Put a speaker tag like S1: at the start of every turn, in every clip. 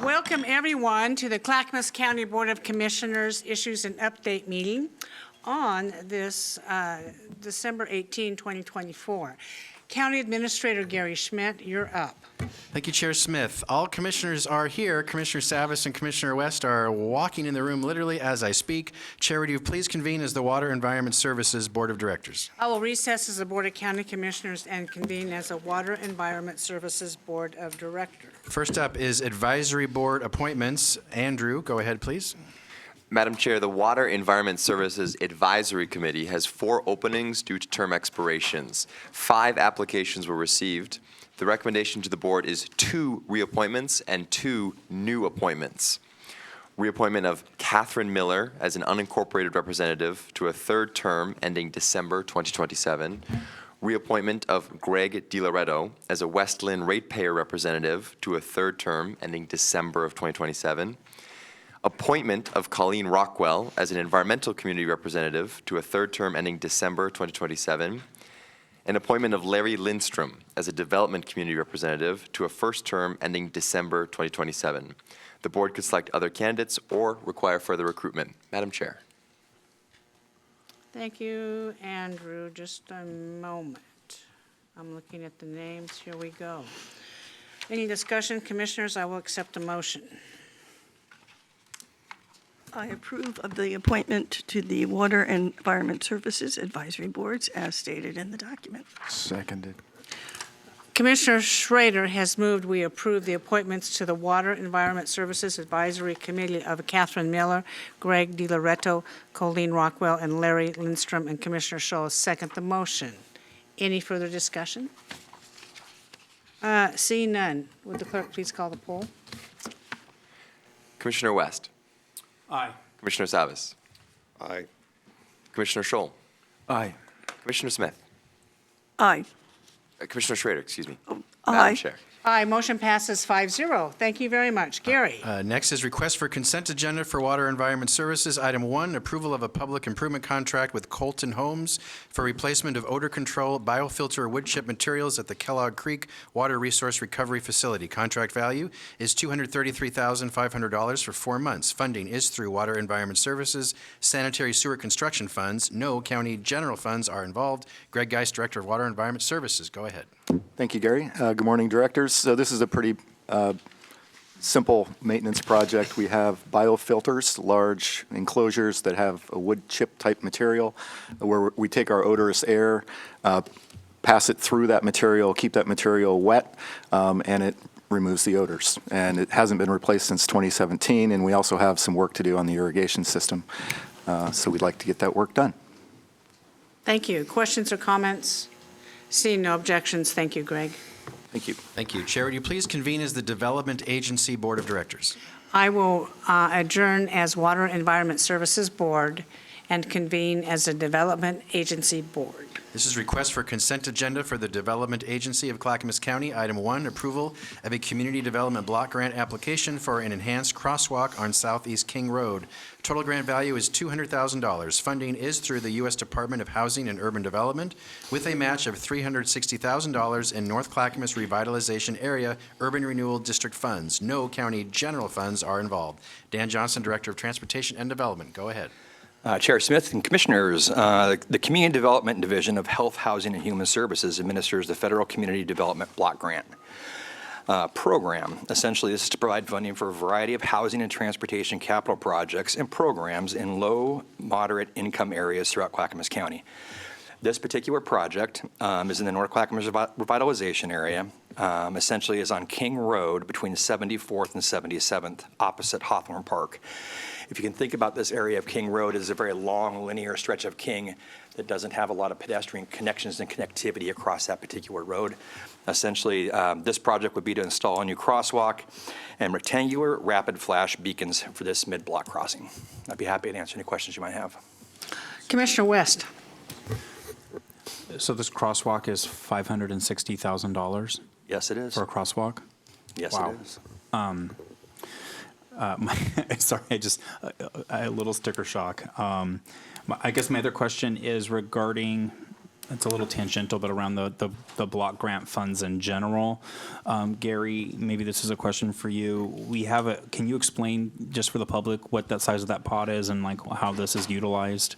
S1: Welcome, everyone, to the Clackamas County Board of Commissioners Issues and Update meeting on this December 18, 2024. County Administrator Gary Schmidt, you're up.
S2: Thank you, Chair Smith. All commissioners are here. Commissioner Savas and Commissioner West are walking in the room literally as I speak. Chair, would you please convene as the Water Environment Services Board of Directors?
S1: I will recess as the Board of County Commissioners and convene as a Water Environment Services Board of Directors.
S2: First up is Advisory Board appointments. Andrew, go ahead, please.
S3: Madam Chair, the Water Environment Services Advisory Committee has 4 openings due to term expirations. 5 applications were received. The recommendation to the board is 2 reappointments and 2 new appointments. Reappointment of Catherine Miller as an unincorporated representative to a 3rd term ending December 2027. Reappointment of Greg DiLoretto as a West Lynn ratepayer representative to a 3rd term ending December of 2027. Appointment of Colleen Rockwell as an environmental community representative to a 3rd term ending December 2027. An appointment of Larry Lindstrom as a development community representative to a 1st term ending December 2027. The board could select other candidates or require further recruitment. Madam Chair.
S1: Thank you, Andrew. Just a moment. I'm looking at the names. Here we go. Any discussion, Commissioners? I will accept a motion.
S4: I approve of the appointment to the Water and Environment Services Advisory Boards as stated in the document.
S5: Seconded.
S1: Commissioner Schrader has moved we approve the appointments to the Water Environment Services Advisory Committee of Catherine Miller, Greg DiLoretto, Colleen Rockwell, and Larry Lindstrom, and Commissioner Shaw second the motion. Any further discussion? Seeing none, would the clerk please call the poll?
S3: Commissioner West.
S6: Aye.
S3: Commissioner Savas.
S5: Aye.
S3: Commissioner Scholl.
S5: Aye.
S3: Commissioner Smith.
S4: Aye.
S3: Commissioner Schrader, excuse me.
S4: Aye.
S3: Madam Chair.
S1: Aye, motion passes 5-0. Thank you very much. Gary.
S2: Next is request for consent agenda for Water Environment Services. Item 1, approval of a public improvement contract with Colton Homes for replacement of odor control biofilter wood chip materials at the Kellogg Creek Water Resource Recovery Facility. Contract value is $233,500 for 4 months. Funding is through Water Environment Services Sanitary Sewer Construction Funds. No county general funds are involved. Greg Geist, Director of Water Environment Services. Go ahead.
S5: Thank you, Gary. Good morning, directors. So this is a pretty simple maintenance project. We have biofilters, large enclosures that have a wood chip type material where we take our odorous air, pass it through that material, keep that material wet, and it removes the odors. And it hasn't been replaced since 2017, and we also have some work to do on the irrigation system. So we'd like to get that work done.
S1: Thank you. Questions or comments? Seeing no objections, thank you, Greg.
S5: Thank you.
S2: Thank you. Chair, would you please convene as the Development Agency Board of Directors?
S1: I will adjourn as Water Environment Services Board and convene as a Development Agency Board.
S2: This is request for consent agenda for the Development Agency of Clackamas County. Item 1, approval of a community development block grant application for an enhanced crosswalk on Southeast King Road. Total grant value is $200,000. Funding is through the U.S. Department of Housing and Urban Development with a match of $360,000 in North Clackamas Revitalization Area Urban Renewal District funds. No county general funds are involved. Dan Johnson, Director of Transportation and Development. Go ahead.
S6: Chair Smith and Commissioners, the Community Development Division of Health, Housing, and Human Services administers the Federal Community Development Block Grant program. Essentially, this is to provide funding for a variety of housing and transportation capital projects and programs in low, moderate income areas throughout Clackamas County. This particular project is in the North Clackamas Revitalization Area. Essentially is on King Road between 74th and 77th, opposite Hawthorne Park. If you can think about this area of King Road as a very long linear stretch of King that doesn't have a lot of pedestrian connections and connectivity across that particular road. Essentially, this project would be to install a new crosswalk and rectangular rapid flash beacons for this mid-block crossing. I'd be happy to answer any questions you might have.
S1: Commissioner West.
S7: So this crosswalk is $560,000
S6: Yes, it is.
S7: for a crosswalk?
S6: Yes,
S7: Wow.
S6: it is.
S7: Sorry, I a little sticker shock. I guess my other question is regarding it's a little tangential, but around the block grant funds in general. Gary, maybe this is a question for you. Can you explain just for the public what that size of that pot is and like how this is utilized?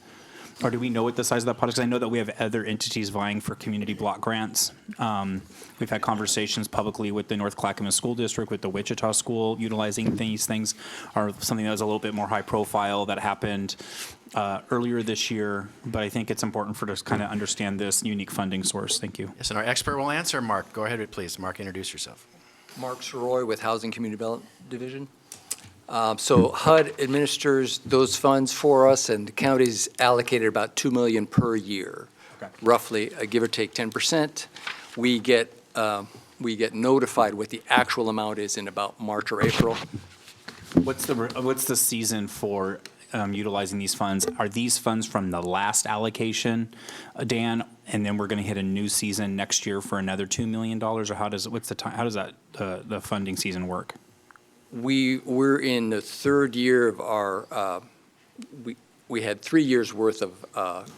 S7: Or do we know what the size of that pot is? Because I know that we have other entities vying for community block grants. We've had conversations publicly with the North Clackamas School District, with the Wichita School, utilizing these things, or something that was a little bit more high profile that happened earlier this year. But I think it's important for us to kind of understand this unique funding source. Thank you.
S2: Yes, and our expert will answer. Mark, go ahead, please. Mark, introduce yourself.
S8: Mark Soroy with Housing Community Development Division. So HUD administers those funds for us, and the county's allocated about $2 million per year,
S7: Okay.
S8: roughly, give or take 10%. We get notified what the actual amount is in about March or April.
S7: What's the season for utilizing these funds? Are these funds from the last allocation, Dan, and then we're going to hit a new season next year for another $2 million, or how does that the funding season work?
S8: We're in the third year of our, we had 3 years worth of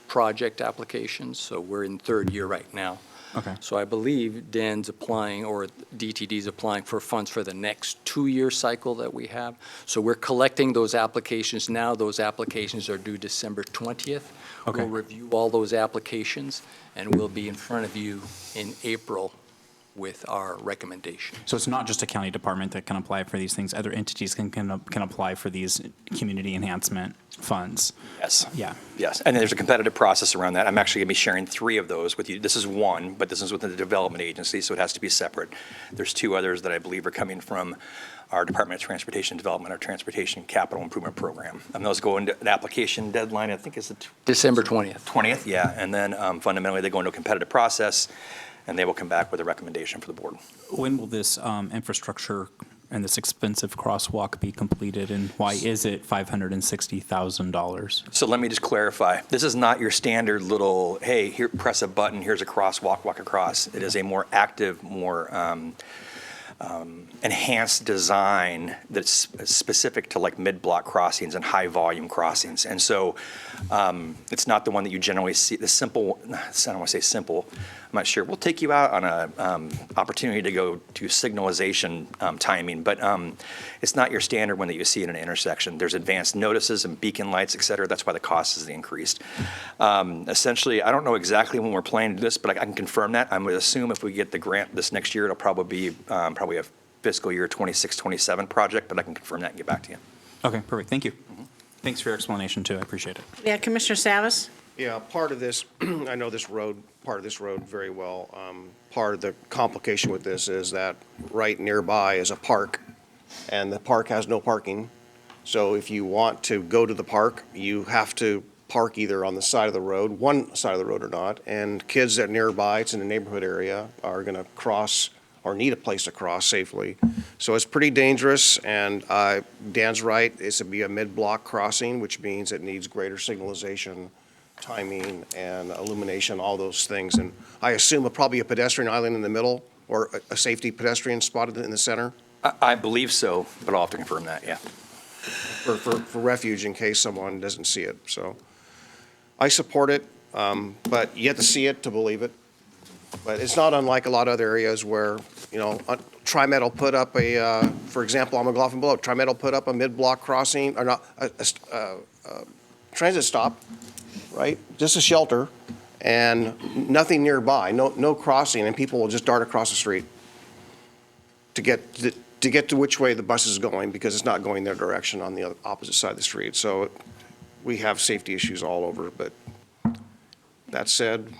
S8: project applications, so we're in third year right now.
S7: Okay.
S8: So I believe Dan's applying, or DTD's applying for funds for the next 2-year cycle that we have. So we're collecting those applications now. Those applications are due December 20th.
S7: Okay.
S8: We'll review all those applications, and we'll be in front of you in April with our recommendation.
S7: So it's not just a county department that can apply for these things. Other entities can apply for these community enhancement funds.
S6: Yes.
S7: Yeah.
S6: Yes, and there's a competitive process around that. I'm actually going to be sharing 3 of those with you. This is one, but this is within the development agency, so it has to be separate. There's 2 others that I believe are coming from our Department of Transportation Development, our Transportation Capital Improvement Program. And those go into an application deadline, I think is the
S8: December 20th.
S6: 20th, yeah. And then fundamentally, they go into a competitive process, and they will come back with a recommendation for the board.
S7: When will this infrastructure and this expensive crosswalk be completed, and why is it $560,000?
S6: So let me just clarify. This is not your standard little, hey, here, press a button, here's a crosswalk, walk across. It is a more active, more enhanced design that's specific to like mid-block crossings and high-volume crossings. And so it's not the one that you generally see, the simple, I don't want to say simple, I'm not sure. We'll take you out on a opportunity to go to signalization timing, but it's not your standard one that you see in an intersection. There's advanced notices and beacon lights, et cetera. That's why the cost is increased. Essentially, I don't know exactly when we're planning to do this, but I can confirm that. I'm going to assume if we get the grant this next year, it'll probably be probably a fiscal year 26, 27 project, but I can confirm that and get back to you.
S7: Okay, perfect. Thank you. Thanks for your explanation, too. I appreciate it.
S1: Yeah, Commissioner Savas?
S9: Yeah, part of this, I know part of this road very well. Part of the complication with this is that right nearby is a park, and the park has no parking. So if you want to go to the park, you have to park either on the side of the road, one side of the road or not, and kids that nearby, it's in the neighborhood area, are going to cross or need a place to cross safely. So it's pretty dangerous, and Dan's right, it's to be a mid-block crossing, which means it needs greater signalization, timing, and illumination, all those things. And I assume probably a pedestrian island in the middle, or a safety pedestrian spotted in the center
S6: I believe so, but I'll have to confirm that, yeah.
S9: for refuge in case someone doesn't see it. So I support it, but you have to see it to believe it. But it's not unlike a lot of other areas where, TriMet will put up for example, on McLaughlin Boulevard, TriMet will put up a mid-block crossing, or not, a transit stop, right? Just a shelter, and nothing nearby, no crossing, and people will just dart across the street to get to which way the bus is going, because it's not going their direction on the opposite side of the street. So we have safety issues all over, but that said,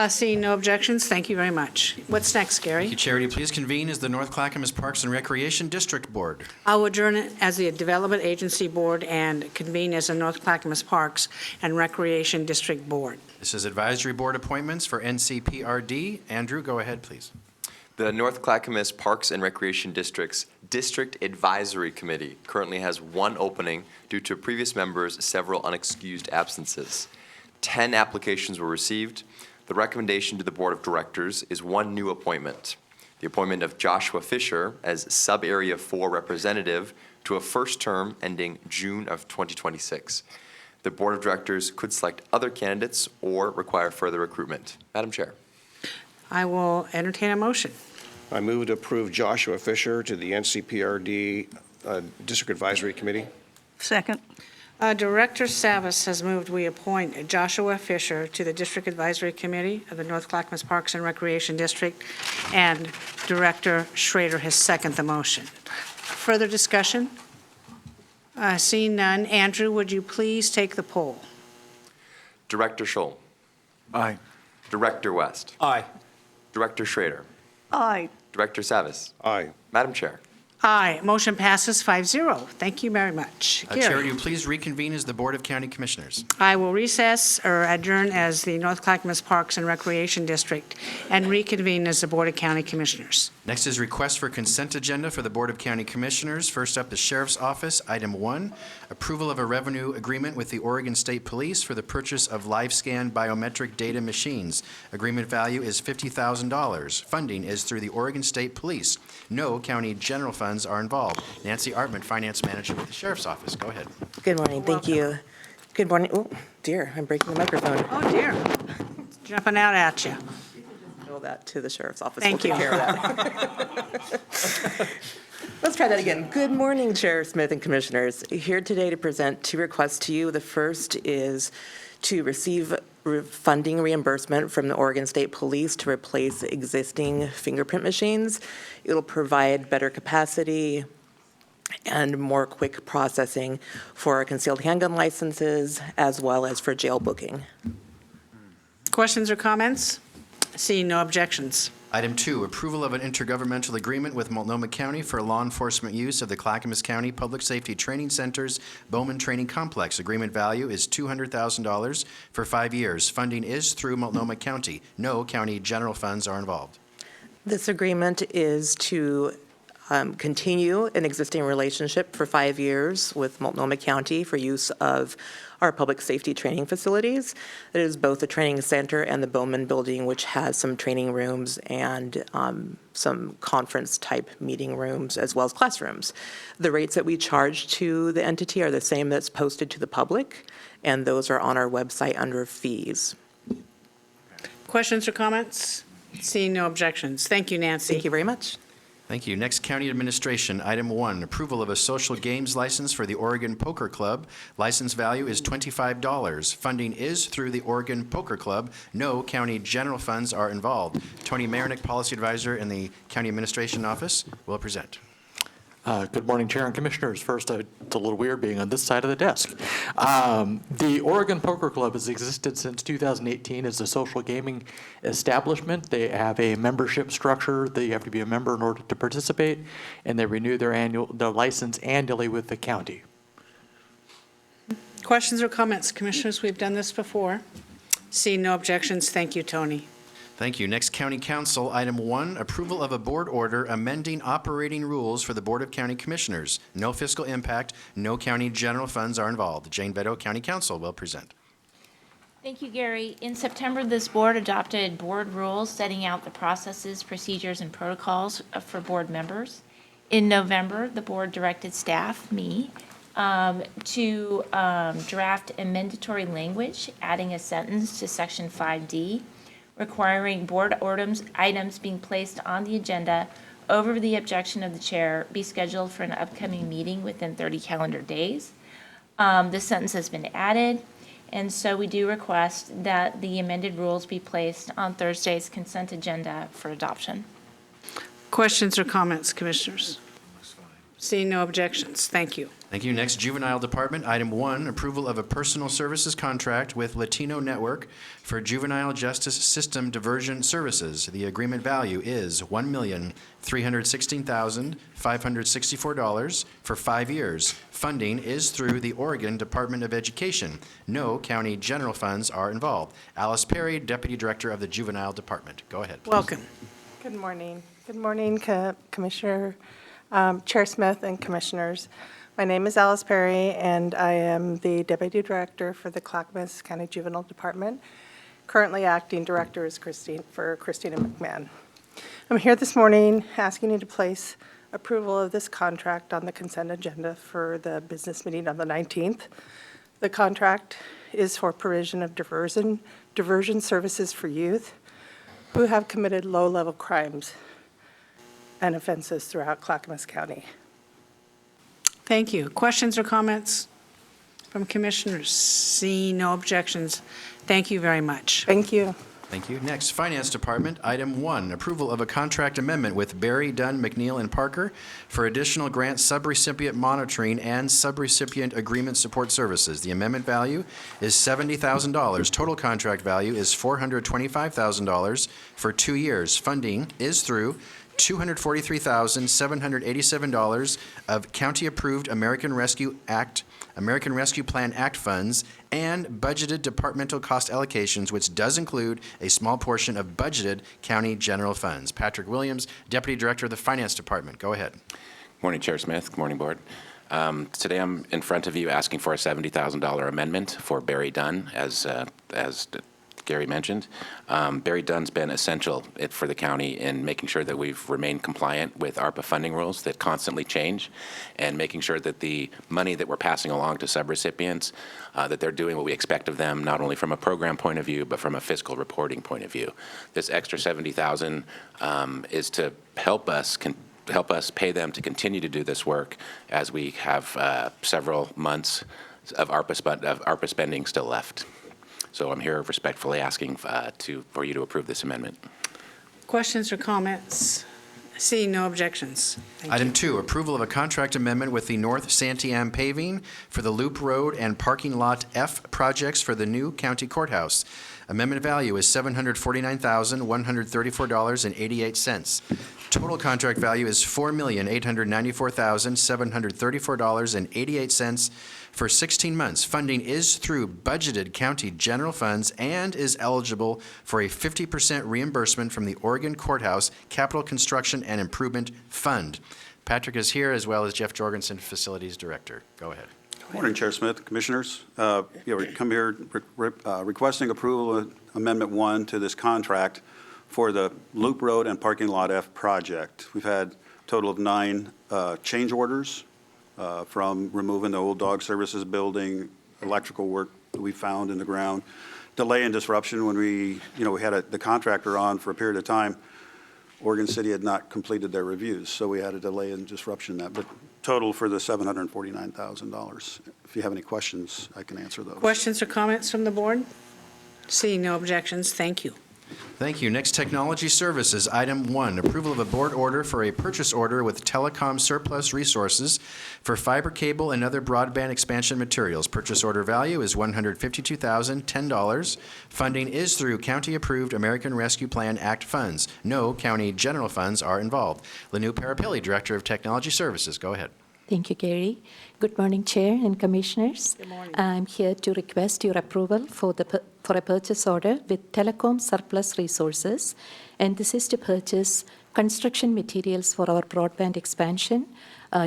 S1: Seeing no objections, thank you very much. What's next, Gary?
S2: Thank you, Charity. Please convene as the North Clackamas Parks and Recreation District Board.
S1: I will adjourn it as the Development Agency Board and convene as the North Clackamas Parks and Recreation District Board.
S2: This is advisory board appointments for NCPRD. Andrew, go ahead, please.
S3: The North Clackamas Parks and Recreation District's District Advisory Committee currently has 1 opening due to previous members' several unexcused absences. 10 applications were received. The recommendation to the Board of Directors is 1 new appointment. The appointment of Joshua Fisher as Sub-Area 4 representative to a first term ending June of 2026. The Board of Directors could select other candidates or require further recruitment. Madam Chair.
S1: I will entertain a motion.
S9: I move to approve Joshua Fisher to the NCPRD District Advisory Committee.
S4: Second.
S1: Director Savas has moved we appoint Joshua Fisher to the District Advisory Committee of the North Clackamas Parks and Recreation District, and Director Schrader has seconded the motion. Further discussion? Seeing none, Andrew, would you please take the poll?
S3: Director Scholl.
S5: Aye.
S3: Director West.
S7: Aye.
S3: Director Schrader.
S4: Aye.
S3: Director Savas.
S9: Aye.
S3: Madam Chair.
S1: Aye. Motion passes 5-0. Thank you very much.
S2: Chair,
S1: Gary?
S2: would you please reconvene as the Board of County Commissioners?
S1: I will recess or adjourn as the North Clackamas Parks and Recreation District and reconvene as the Board of County Commissioners.
S2: Next is request for consent agenda for the Board of County Commissioners. First up, the Sheriff's Office. Item 1, approval of a revenue agreement with the Oregon State Police for the purchase of LiveScan biometric data machines. Agreement value is $50,000. Funding is through the Oregon State Police. No county general funds are involved. Nancy Artman, Finance Manager with the Sheriff's Office. Go ahead.
S10: Good morning, thank you. Good morning, oh dear, I'm breaking the microphone.
S1: Oh, dear. Jumping out at you.
S10: Throw that to the sheriff's office.
S1: Thank
S10: We'll
S1: you.
S10: take care of that. Let's try that again. Good morning, Chair Smith and Commissioners. Here today to present two requests to you. The first is to receive funding reimbursement from the Oregon State Police to replace existing fingerprint machines. It'll provide better capacity and more quick processing for concealed handgun licenses as well as for jail booking.
S1: Questions or comments? Seeing no objections.
S2: Item 2, approval of an intergovernmental agreement with Multnomah County for law enforcement use of the Clackamas County Public Safety Training Center's Bowman Training Complex. Agreement value is $200,000 for 5 years. Funding is through Multnomah County. No county general funds are involved.
S10: This agreement is to continue an existing relationship for 5 years with Multnomah County for use of our public safety training facilities. It is both the training center and the Bowman Building, which has some training rooms and some conference-type meeting rooms, as well as classrooms. The rates that we charge to the entity are the same that's posted to the public, and those are on our website under fees.
S1: Questions or comments? Seeing no objections. Thank you, Nancy.
S10: Thank you very much.
S2: Thank you. Next, County Administration. Item 1, approval of a social games license for the Oregon Poker Club. License value is $25. Funding is through the Oregon Poker Club. No county general funds are involved. Tony Marinick, Policy Advisor in the County Administration Office, will present.
S11: Good morning, Chair and Commissioners. First, it's a little weird being on this side of the desk. The Oregon Poker Club has existed since 2018 as a social gaming establishment. They have a membership structure that you have to be a member in order to participate, and they renew their license annually with the county.
S1: Questions or comments? Commissioners, we've done this before. Seeing no objections. Thank you, Tony.
S2: Thank you. Next, County Council. Item 1, approval of a board order amending operating rules for the Board of County Commissioners. No fiscal impact. No county general funds are involved. Jane Beto, County Council, will present.
S12: Thank you, Gary. In September, this board adopted board rules setting out the processes, procedures, and protocols for board members. In November, the board directed staff, me, to draft a mandatory language, adding a sentence to Section 5D, requiring board items being placed on the agenda over the objection of the chair be scheduled for an upcoming meeting within 30 calendar days. This sentence has been added, and so we do request that the amended rules be placed on Thursday's consent agenda for adoption.
S1: Questions or comments, Commissioners? Seeing no objections. Thank you.
S2: Thank you. Next, Juvenile Department. Item 1, approval of a personal services contract with Latino Network for juvenile justice system diversion services. The agreement value is $1,316,564 for 5 years. Funding is through the Oregon Department of Education. No county general funds are involved. Alice Perry, Deputy Director of the Juvenile Department. Go ahead, please.
S1: Welcome.
S13: Good morning. Good morning, Commissioner, Chair Smith and Commissioners. My name is Alice Perry, and I am the Deputy Director for the Clackamas County Juvenile Department. Currently acting director is Christina McMahon. I'm here this morning asking you to place approval of this contract on the consent agenda for the business meeting on the 19th. The contract is for provision of diversion services for youth who have committed low-level crimes and offenses throughout Clackamas County.
S1: Thank you. Questions or comments from commissioners? Seeing no objections, thank you very much.
S13: Thank you.
S2: Thank you. Next, Finance Department, item 1, approval of a contract amendment with Berry, Dunn, McNeil, and Parker for additional grant subrecipient monitoring and subrecipient agreement support services. The amendment value is $70,000. Total contract value is $425,000 for 2 years. Funding is through $243,787 of county-approved American Rescue Plan Act funds and budgeted departmental cost allocations, which does include a small portion of budgeted county general funds. Patrick Williams, Deputy Director of the Finance Department. Go ahead.
S14: Morning, Chair Smith. Good morning, Board. Today I'm in front of you asking for a $70,000 amendment for Berry Dunn, as Gary mentioned. Berry Dunn's been essential for the county in making sure that we've remained compliant with ARPA funding rules that constantly change, and making sure that the money that we're passing along to subrecipients, that they're doing what we expect of them, not only from a program point of view, but from a fiscal reporting point of view. This extra $70,000 is to help us pay them to continue to do this work as we have several months of ARPA spending still left. So I'm here respectfully asking for you to approve this amendment.
S1: Questions or comments? Seeing no objections. Thank
S2: Item
S1: you.
S2: 2, approval of a contract amendment with the North Santiam Paving for the Loop Road and Parking Lot F projects for the new county courthouse. Amendment value is $749,134.88. Total contract value is $4,894,734.88 for 16 months. Funding is through budgeted county general funds and is eligible for a 50% reimbursement from the Oregon Courthouse Capital Construction and Improvement Fund. Patrick is here, as well as Jeff Jorgensen, Facilities Director. Go ahead.
S15: Morning, Chair Smith, Commissioners. We come here requesting approval of Amendment 1 to this contract for the Loop Road and Parking Lot F project. We've had a total of 9 change orders from removing the old dog services building, electrical work that we found in the ground, delay and disruption when we had the contractor on for a period of time. Oregon City had not completed their reviews, so we had a delay and disruption in that. But total for the $749,000. If you have any questions, I can answer those.
S1: Questions or comments from the board? Seeing no objections, thank you.
S2: Thank you. Next, Technology Services, item 1, approval of a board order for a purchase order with Telecom Surplus Resources for fiber cable and other broadband expansion materials. Purchase order value is $152,010. Funding is through county-approved American Rescue Plan Act funds. No county general funds are involved. Lanu Parapilli, Director of Technology Services. Go ahead.
S16: Thank you, Gary. Good morning, Chair and Commissioners.
S1: Good morning.
S16: I'm here to request your approval for a purchase order with Telecom Surplus Resources, and this is to purchase construction materials for our broadband expansion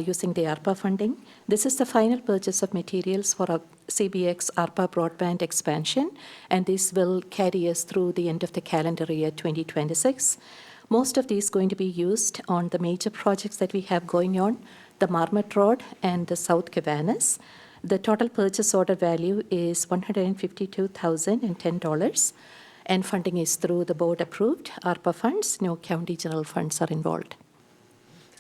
S16: using the ARPA funding. This is the final purchase of materials for our CBX ARPA broadband expansion, and this will carry us through the end of the calendar year 2026. Most of these going to be used on the major projects that we have going on, the Marmot Road and the South Cabanas. The total purchase order value is $152,010, and funding is through the board-approved ARPA funds. No county general funds are involved.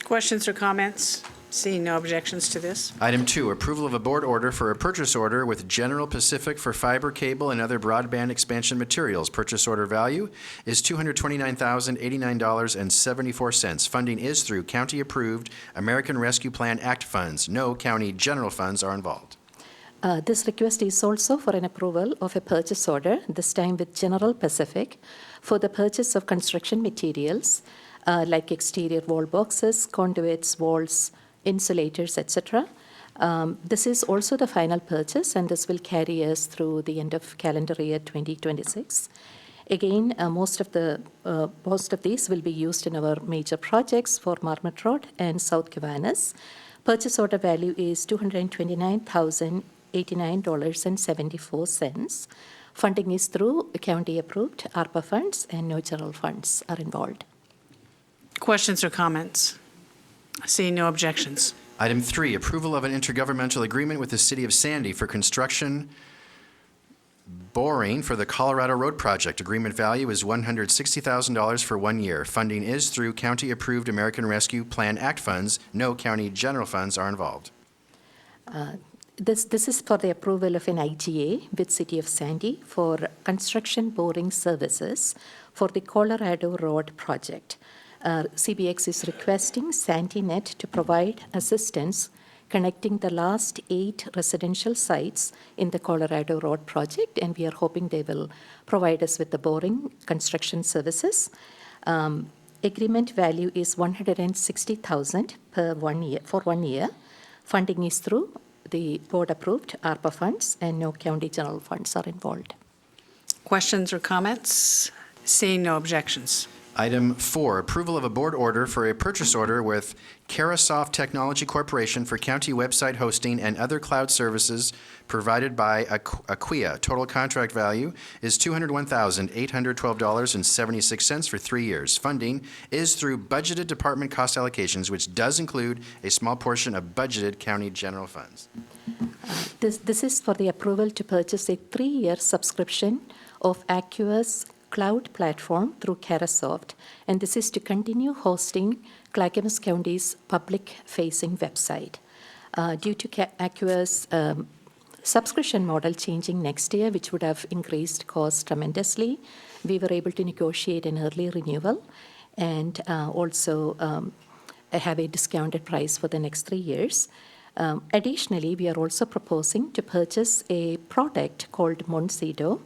S1: Questions or comments? Seeing no objections to this.
S2: Item 2, approval of a board order for a purchase order with General Pacific for fiber cable and other broadband expansion materials. Purchase order value is $229,089.74. Funding is through county-approved American Rescue Plan Act funds. No county general funds are involved.
S16: This request is also for an approval of a purchase order, this time with General Pacific, for the purchase of construction materials like exterior wall boxes, conduits, walls, insulators, etc. This is also the final purchase, and this will carry us through the end of calendar year 2026. Again, most of these will be used in our major projects for Marmot Road and South Cabanas. Purchase order value is $229,089.74. Funding is through county-approved ARPA funds, and no general funds are involved.
S1: Questions or comments? Seeing no objections.
S2: Item 3, approval of an intergovernmental agreement with the City of Sandy for construction boring for the Colorado Road Project. Agreement value is $160,000 for 1 year. Funding is through county-approved American Rescue Plan Act funds. No county general funds are involved.
S16: This is for the approval of an IGA with City of Sandy for construction boring services for the Colorado Road Project. CBX is requesting SandyNet to provide assistance connecting the last 8 residential sites in the Colorado Road Project, and we are hoping they will provide us with the boring construction services. Agreement value is $160,000 per 1 year for 1 year. Funding is through the board-approved ARPA funds, and no county general funds are involved.
S1: Questions or comments? Seeing no objections.
S2: Item 4, approval of a board order for a purchase order with Carasoft Technology Corporation for county website hosting and other cloud services provided by Acquia. Total contract value is $201,812.76 for 3 years. Funding is through budgeted department cost allocations, which does include a small portion of budgeted county general funds.
S16: This is for the approval to purchase a 3-year subscription of Acquia's cloud platform through Carasoft, and this is to continue hosting Clackamas County's public-facing website. Due to Acquia's subscription model changing next year, which would have increased costs tremendously, we were able to negotiate an early renewal and also have a discounted price for the next 3 years. Additionally, we are also proposing to purchase a product called Monsido,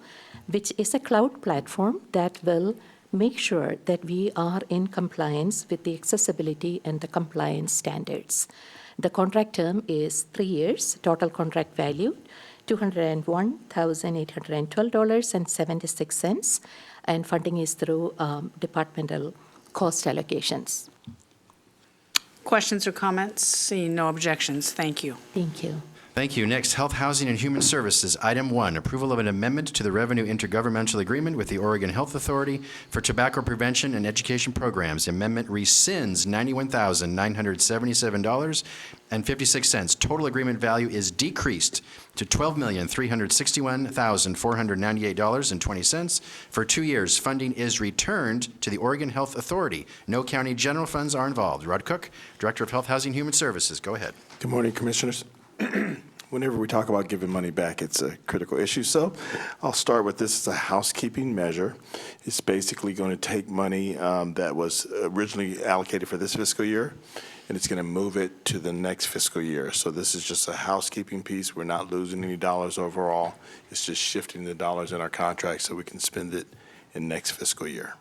S16: which is a cloud platform that will make sure that we are in compliance with the accessibility and the compliance standards. The contract term is 3 years, total contract value $201,812.76, and funding is through departmental cost allocations.
S1: Questions or comments? Seeing no objections. Thank you.
S16: Thank you.
S2: Thank you. Next, Health, Housing, and Human Services. Item 1, approval of an amendment to the Revenue Intergovernmental Agreement with the Oregon Health Authority for tobacco prevention and education programs. Amendment rescinds $91,977.56. Total agreement value is decreased to $12,361,498.20 for 2 years. Funding is returned to the Oregon Health Authority. No county general funds are involved. Rod Cook, Director of Health, Housing, and Human Services. Go ahead.
S17: Good morning, Commissioners. Whenever we talk about giving money back, it's a critical issue. So I'll start with this as a housekeeping measure. It's basically going to take money that was originally allocated for this fiscal year, and it's going to move it to the next fiscal year. So this is just a housekeeping piece. We're not losing any dollars overall. It's just shifting the dollars in our contract so we can spend it in next fiscal year.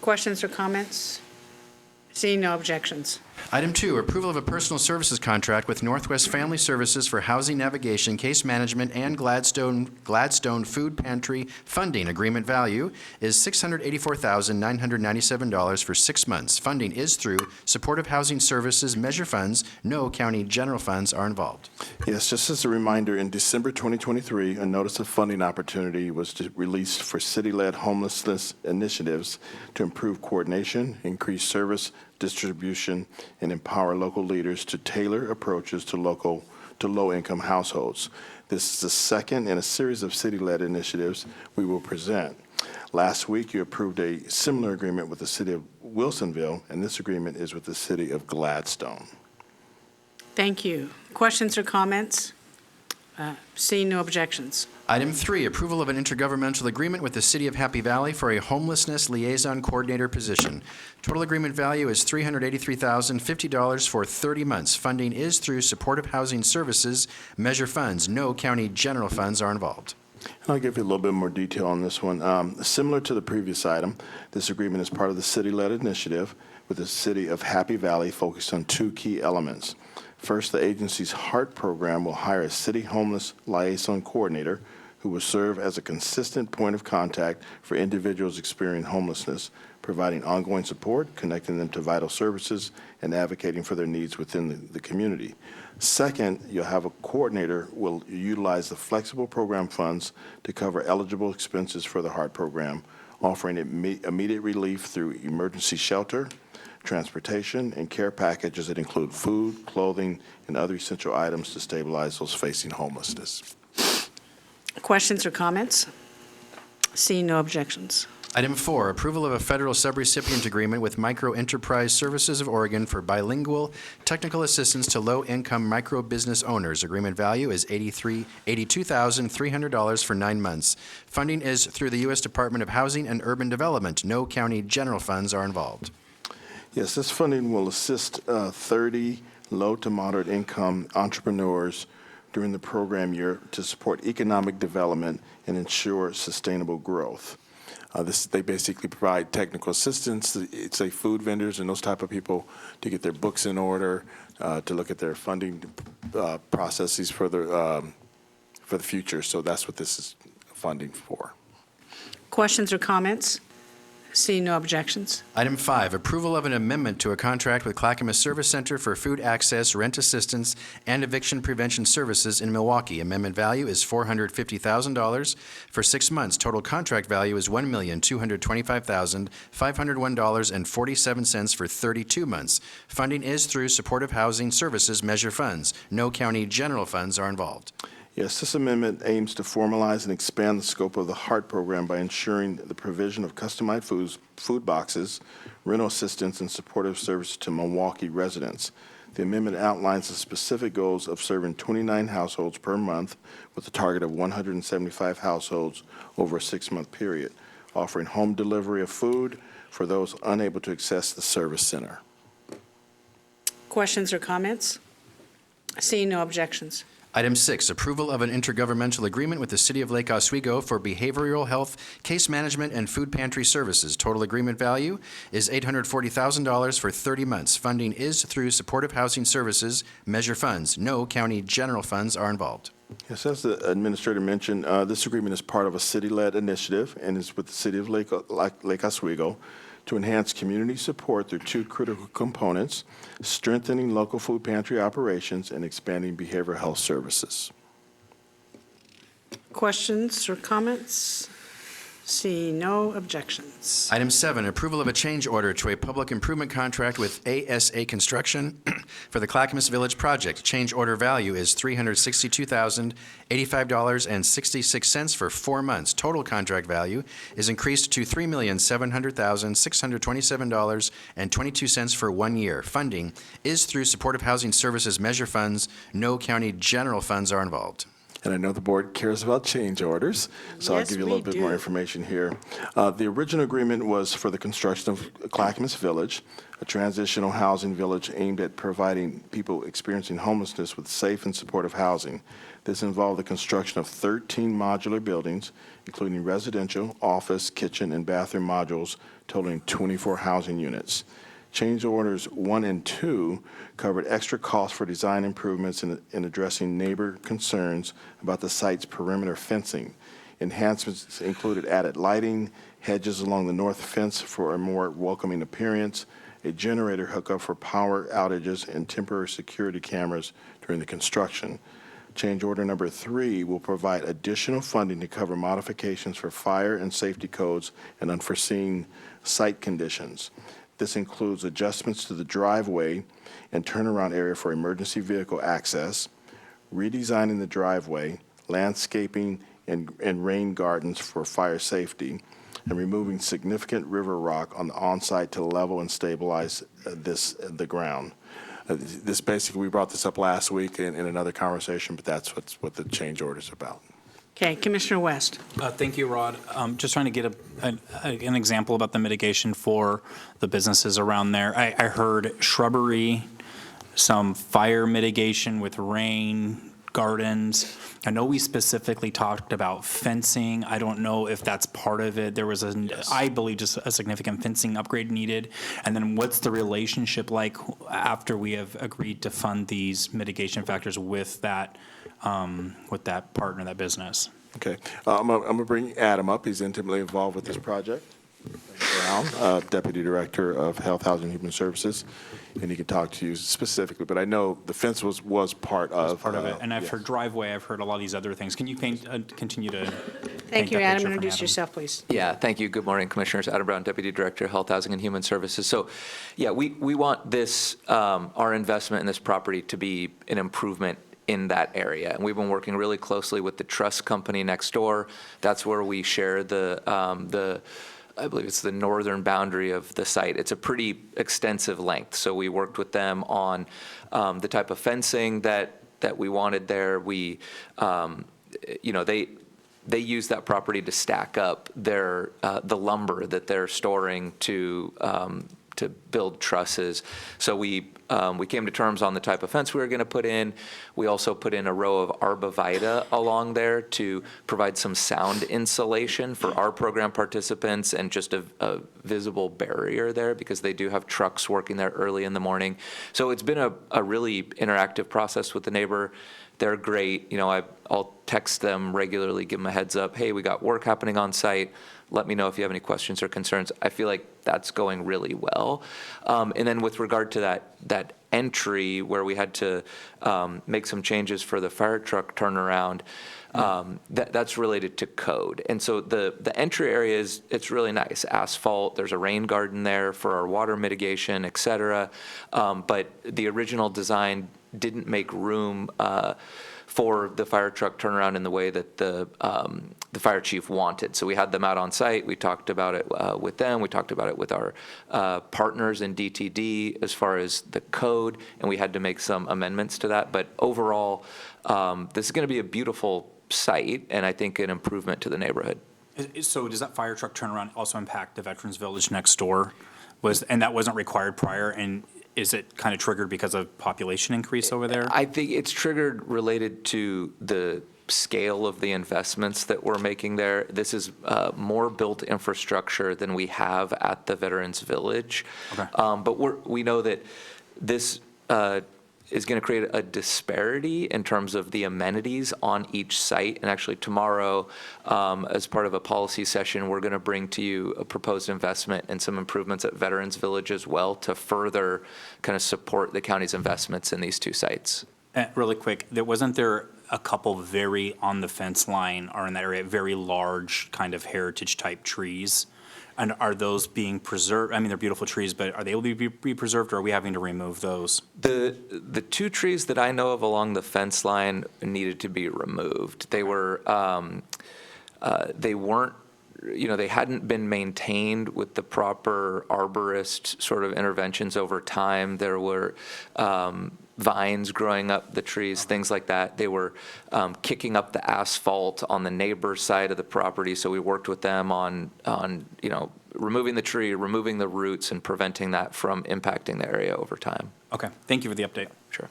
S1: Questions or comments? Seeing no objections.
S2: Item 2, approval of a personal services contract with Northwest Family Services for housing navigation, case management, and Gladstone Food Pantry funding. Agreement value is $684,997 for 6 months. Funding is through Supportive Housing Services Measure Funds. No county general funds are involved.
S17: Yes, just as a reminder, in December 2023, a notice of funding opportunity was released for city-led homelessness initiatives to improve coordination, increase service distribution, and empower local leaders to tailor approaches to low-income households. This is the second in a series of city-led initiatives we will present. Last week, you approved a similar agreement with the city of Wilsonville, and this agreement is with the city of Gladstone.
S1: Thank you. Questions or comments? Seeing no objections.
S2: Item 3, approval of an intergovernmental agreement with the City of Happy Valley for a homelessness liaison coordinator position. Total agreement value is $383,050 for 30 months. Funding is through Supportive Housing Services Measure Funds. No county general funds are involved.
S17: I'll give you a little bit more detail on this one. Similar to the previous item, this agreement is part of the city-led initiative with the City of Happy Valley focused on 2 key elements. First, the agency's HEART program will hire a city homeless liaison coordinator who will serve as a consistent point of contact for individuals experiencing homelessness, providing ongoing support, connecting them to vital services, and advocating for their needs within the community. Second, you'll have a coordinator who will utilize the flexible program funds to cover eligible expenses for the HEART program, offering immediate relief through emergency shelter, transportation, and care packages that include food, clothing, and other essential items to stabilize those facing homelessness.
S1: Questions or comments? Seeing no objections.
S2: Item 4, approval of a federal subrecipient agreement with Micro Enterprise Services of Oregon for bilingual technical assistance to low-income micro business owners. Agreement value is $82,300 for 9 months. Funding is through the U.S. Department of Housing and Urban Development. No county general funds are involved.
S17: Yes, this funding will assist 30 low to moderate income entrepreneurs during the program year to support economic development and ensure sustainable growth. They basically provide technical assistance, say food vendors and those type of people, to get their books in order, to look at their funding processes for the future. So that's what this is funding for.
S1: Questions or comments? Seeing no objections.
S2: Item 5, approval of an amendment to a contract with Clackamas Service Center for food access, rent assistance, and eviction prevention services in Milwaukee. Amendment value is $450,000 for 6 months. Total contract value is $1,225,501.47 for 32 months. Funding is through Supportive Housing Services Measure Funds. No county general funds are involved.
S17: Yes, this amendment aims to formalize and expand the scope of the HEART program by ensuring the provision of customized food boxes, rental assistance, and supportive services to Milwaukee residents. The amendment outlines the specific goals of serving 29 households per month with a target of 175 households over a 6-month period, offering home delivery of food for those unable to access the service center.
S1: Questions or comments? Seeing no objections.
S2: Item 6, approval of an intergovernmental agreement with the City of Lake Oswego for behavioral health, case management, and food pantry services. Total agreement value is $840,000 for 30 months. Funding is through Supportive Housing Services Measure Funds. No county general funds are involved.
S17: Yes, as the administrator mentioned, this agreement is part of a city-led initiative and is with the City of Lake Oswego to enhance community support through 2 critical components: strengthening local food pantry operations and expanding behavioral health services.
S1: Questions or comments? Seeing no objections.
S2: Item 7, approval of a change order to a public improvement contract with ASA Construction for the Clackamas Village project. Change order value is $362,085.66 for 4 months. Total contract value is increased to $3,700,627.22 for 1 year. Funding is through Supportive Housing Services Measure Funds. No county general funds are involved.
S17: And I know the board cares about change orders, so I'll
S1: Yes,
S17: give you a little
S1: we
S17: bit more
S1: do.
S17: information here. The original agreement was for the construction of Clackamas Village, a transitional housing village aimed at providing people experiencing homelessness with safe and supportive housing. This involved the construction of 13 modular buildings, including residential, office, kitchen, and bathroom modules, totaling 24 housing units. Change orders 1 and 2 covered extra costs for design improvements in addressing neighbor concerns about the site's perimeter fencing. Enhancements included added lighting, hedges along the north fence for a more welcoming appearance, a generator hookup for power outages, and temporary security cameras during the construction. Change order number 3 will provide additional funding to cover modifications for fire and safety codes and unforeseen site conditions. This includes adjustments to the driveway and turnaround area for emergency vehicle access, redesigning the driveway, landscaping, and rain gardens for fire safety, and removing significant river rock on the on-site to level and stabilize the ground. This basically, we brought this up last week in another conversation, but that's what the change order is about.
S1: Okay, Commissioner West.
S7: Thank you, Rod. Just trying to get an example about the mitigation for the businesses around there. I heard shrubbery, some fire mitigation with rain, gardens. I know we specifically talked about fencing. I don't know if that's part of it. There was, I believe, just a significant fencing upgrade needed. And then what's the relationship like after we have agreed to fund these mitigation factors with that partner, that business?
S17: Okay, I'm going to bring Adam up. He's intimately involved with this project. Brown, Deputy Director of Health, Housing, and Human Services, and he can talk to you specifically. But I know the fence was part of
S7: it. And I've heard driveway. I've heard a lot of these other things. Can you continue to
S1: Thank you,
S7: that
S1: Adam.
S7: picture from
S1: Introduce
S7: Adam.
S1: yourself, please.
S18: Yeah, thank you. Good morning, Commissioners. Adam Brown, Deputy Director, Health, Housing, and Human Services. So, yeah, we want this, our investment in this property to be an improvement in that area. And we've been working really closely with the trust company next door. That's where we share the I believe it's the northern boundary of the site. It's a pretty extensive length. So we worked with them on the type of fencing that we wanted there. We, you know, they use that property to stack up their the lumber that they're storing to build trusses. So we came to terms on the type of fence we were going to put in. We also put in a row of arborvitae along there to provide some sound insulation for our program participants and just a visible barrier there because they do have trucks working there early in the morning. So it's been a really interactive process with the neighbor. They're great. You know, I'll text them regularly, give them a heads up. Hey, we got work happening on site. Let me know if you have any questions or concerns. I feel like that's going really well. And then with regard to that entry where we had to make some changes for the fire truck turnaround, that's related to code. And so the entry area it's really nice. Asphalt, there's a rain garden there for our water mitigation, et cetera. But the original design didn't make room for the fire truck turnaround in the way that the fire chief wanted. So we had them out on site. We talked about it with them. We talked about it with our partners in DTD as far as the code, and we had to make some amendments to that. But overall, this is going to be a beautiful site, and I think an improvement to the neighborhood.
S7: So does that fire truck turnaround also impact the Veterans Village next door? And that wasn't required prior, and is it kind of triggered because of population increase over there?
S18: I think it's triggered related to the scale of the investments that we're making there. This is more built infrastructure than we have at the Veterans Village.
S7: Okay.
S18: But we know that this is going to create a disparity in terms of the amenities on each site. And actually tomorrow, as part of a policy session, we're going to bring to you a proposed investment and some improvements at Veterans Village as well to further kind of support the county's investments in these two sites.
S7: Really quick, wasn't there a couple very on the fence line or in that area, very large kind of heritage type trees? And are those being preserved? I mean, they're beautiful trees, but are they able to be preserved, or are we having to remove those?
S18: The two trees that I know of along the fence line needed to be removed. They were, they weren't, you know, they hadn't been maintained with the proper arborist sort of interventions over time. There were vines growing up the trees, things like that. They were kicking up the asphalt on the neighbor's side of the property, so we worked with them on you know, removing the tree, removing the roots, and preventing that from impacting the area over time.
S7: Okay, thank you for the update.
S18: Sure.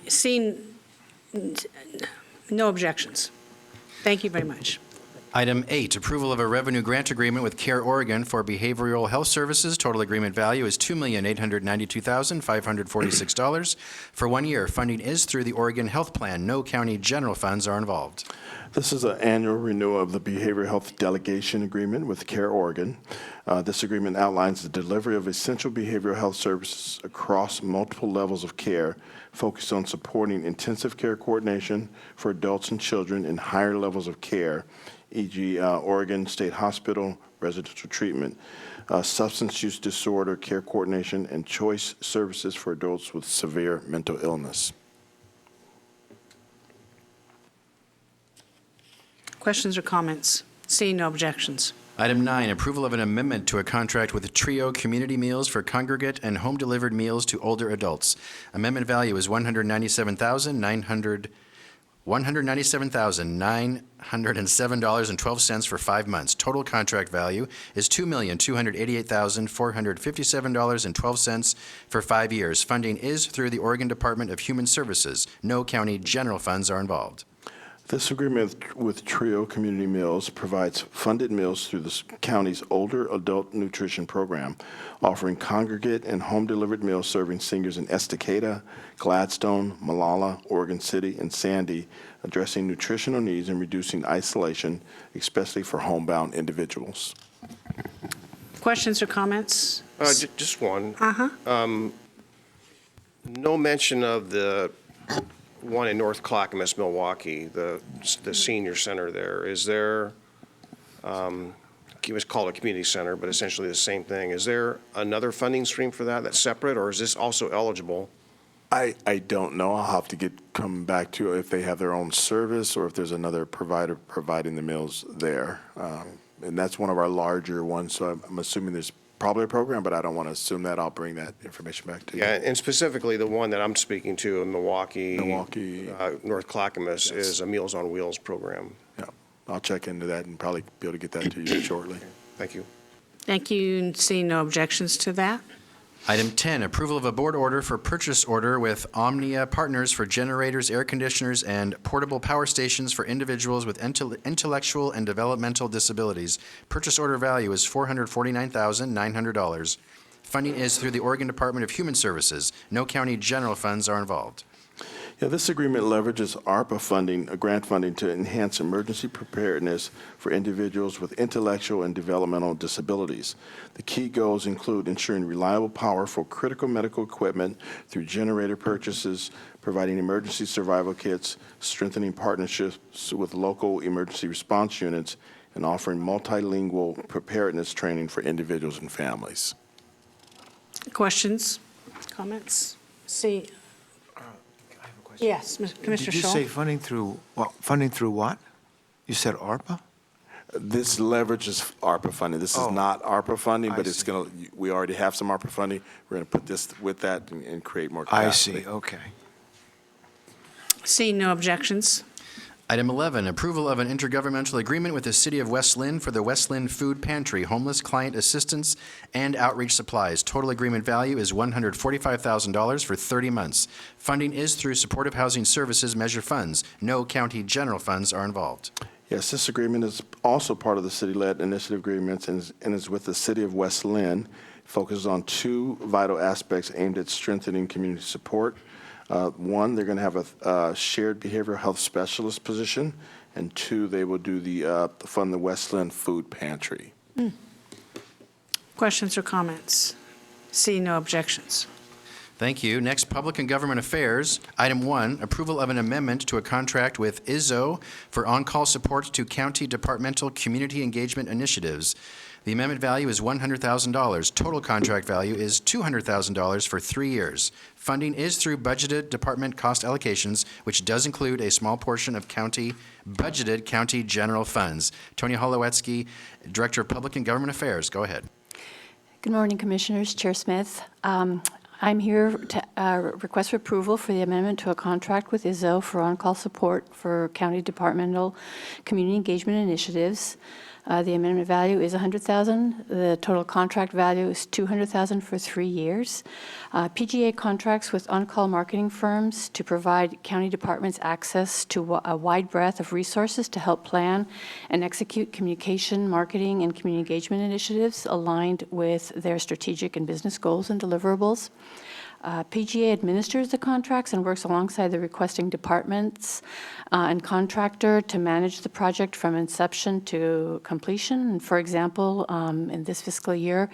S1: Seeing no objections. Thank you very much.
S2: Item 8, approval of a revenue grant agreement with CARE Oregon for behavioral health services. Total agreement value is $2,892,546 for 1 year. Funding is through the Oregon Health Plan. No county general funds are involved.
S17: This is an annual renewal of the Behavioral Health Delegation Agreement with CARE Oregon. This agreement outlines the delivery of essential behavioral health services across multiple levels of care, focused on supporting intensive care coordination for adults and children in higher levels of care, e.g. Oregon State Hospital, residential treatment, substance use disorder care coordination, and choice services for adults with severe mental illness.
S1: Questions or comments? Seeing no objections.
S2: Item 9, approval of an amendment to a contract with Trio Community Meals for congregate and home-delivered meals to older adults. Amendment value is $197,907.12 for 5 months. Total contract value is $2,288,457.12 for 5 years. Funding is through the Oregon Department of Human Services. No county general funds are involved.
S17: This agreement with Trio Community Meals provides funded meals through the county's older adult nutrition program, offering congregate and home-delivered meals serving seniors in Estacada, Gladstone, Molalla, Oregon City, and Sandy, addressing nutritional needs and reducing isolation, especially for homebound individuals.
S1: Questions or comments?
S9: Just one.
S1: Uh-huh.
S9: No mention of the one in North Clackamas, Milwaukee, the senior center there, is there, it's called a community center, but essentially the same thing. Is there another funding stream for that that's separate, or is this also eligible?
S17: I don't know. I'll have to come back to if they have their own service or if there's another provider providing the meals there. And that's one of our larger ones, so I'm assuming there's probably a program, but I don't want to assume that. I'll bring that information back to you.
S9: Yeah, and specifically the one that I'm speaking to in Milwaukee, North Clackamas, is a Meals on Wheels program.
S17: Yeah, I'll check into that and probably be able to get that to you shortly.
S9: Thank you.
S1: Thank you. See no objections to that.
S2: Item 10, approval of a board order for purchase order with Omnia Partners for generators, air conditioners, and portable power stations for individuals with intellectual and developmental disabilities. Purchase order value is $449,900. Funding is through the Oregon Department of Human Services. No county general funds are involved.
S17: Yeah, this agreement leverages ARPA funding, grant funding, to enhance emergency preparedness for individuals with intellectual and developmental disabilities. The key goals include ensuring reliable power for critical medical equipment through generator purchases, providing emergency survival kits, strengthening partnerships with local emergency response units, and offering multilingual preparedness training for individuals and families.
S1: Questions, comments? See. Yes, Commissioner
S19: Did you
S1: Shull?
S19: say funding through what? You said ARPA?
S17: This leverages ARPA funding. This is not ARPA funding, but it's going to, we already have some ARPA funding. We're going to put this with that and create more capacity.
S19: I see, okay.
S1: Seeing no objections.
S2: Item 11, approval of an intergovernmental agreement with the City of West Lynn for the West Lynn Food Pantry, homeless client assistance, and outreach supplies. Total agreement value is $145,000 for 30 months. Funding is through Supportive Housing Services Measure Funds. No county general funds are involved.
S17: Yes, this agreement is also part of the city-led initiative agreements and is with the City of West Lynn. It focuses on two vital aspects aimed at strengthening community support. One, they're going to have a shared behavioral health specialist position, and two, they will do fund the West Lynn Food Pantry.
S1: Questions or comments? Seeing no objections.
S2: Thank you. Next, Public and Government Affairs. Item 1, approval of an amendment to a contract with IZZO for on-call support to county departmental community engagement initiatives. The amendment value is $100,000. Total contract value is $200,000 for 3 years. Funding is through budgeted department cost allocations, which does include a small portion of budgeted county general funds. Tony Holowetsky, Director of Public and Government Affairs, go ahead.
S20: Good morning, Commissioners. Chair Smith. I'm here to request for approval for the amendment to a contract with IZZO for on-call support for county departmental community engagement initiatives. The amendment value is $100,000. The total contract value is $200,000 for 3 years. PGA contracts with on-call marketing firms to provide county departments access to a wide breadth of resources to help plan and execute communication, marketing, and community engagement initiatives aligned with their strategic and business goals and deliverables. PGA administers the contracts and works alongside the requesting departments and contractor to manage the project from inception to completion. And for example, in this fiscal year,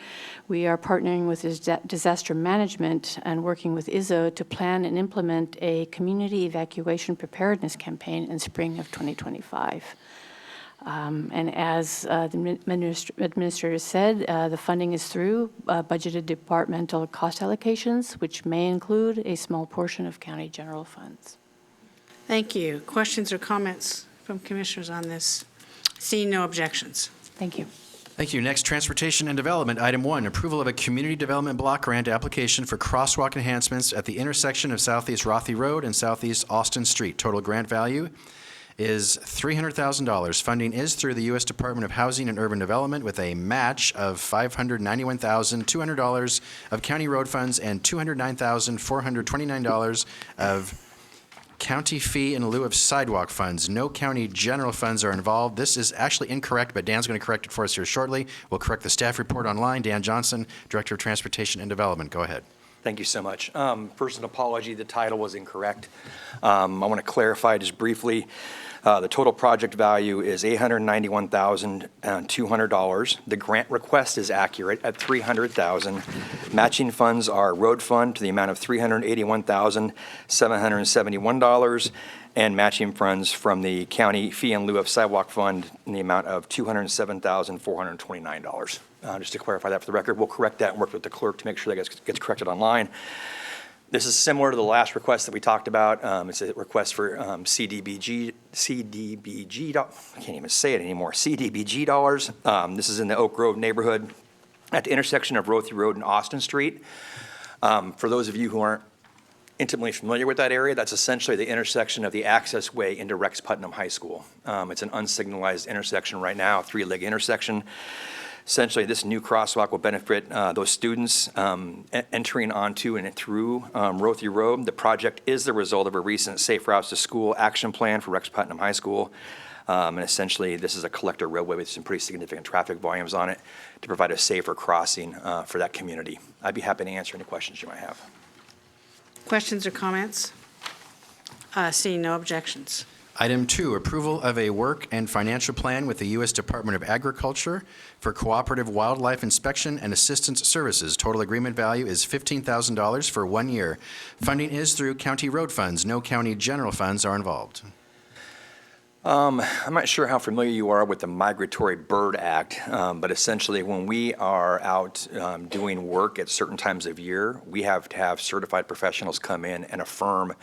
S20: we are partnering with disaster management and working with IZZO to plan and implement a community evacuation preparedness campaign in spring of 2025. And as the administrator said, the funding is through budgeted departmental cost allocations, which may include a small portion of county general funds.
S1: Thank you. Questions or comments from commissioners on this? Seeing no objections.
S20: Thank you.
S2: Thank you. Next, Transportation and Development. Item 1, approval of a community development block grant application for crosswalk enhancements at the intersection of Southeast Rothy Road and Southeast Austin Street. Total grant value is $300,000. Funding is through the U.S. Department of Housing and Urban Development with a match of $591,200 of county road funds and $209,429 of county fee in lieu of sidewalk funds. No county general funds are involved. This is actually incorrect, but Dan's going to correct it for us here shortly. We'll correct the staff report online. Dan Johnson, Director of Transportation and Development. Go ahead.
S6: Thank you so much. First, an apology, the title was incorrect. I want to clarify just briefly. The total project value is $891,200. The grant request is accurate at $300,000. Matching funds are road fund to the amount of $381,771, and matching funds from the county fee in lieu of sidewalk fund in the amount of $207,429. Just to clarify that for the record, we'll correct that and work with the clerk to make sure that gets corrected online. This is similar to the last request that we talked about. It's a request for CDBG, I can't even say it anymore, CDBG dollars. This is in the Oak Grove neighborhood at the intersection of Rothy Road and Austin Street. For those of you who aren't intimately familiar with that area, that's essentially the intersection of the access way into Rex Putnam High School. It's an unsignalized intersection right now, a three-leg intersection. Essentially, this new crosswalk will benefit those students entering onto and through Rothy Road. The project is the result of a recent Safe Routes to School action plan for Rex Putnam High School. And essentially, this is a collector roadway with some pretty significant traffic volumes on it to provide a safer crossing for that community. I'd be happy to answer any questions you might have.
S1: Questions or comments? Seeing no objections.
S2: Item 2, approval of a work and financial plan with the U.S. Department of Agriculture for cooperative wildlife inspection and assistance services. Total agreement value is $15,000 for 1 year. Funding is through county road funds. No county general funds are involved.
S6: I'm not sure how familiar you are with the Migratory Bird Act, but essentially when we are out doing work at certain times of year, we have to have certified professionals come in and affirm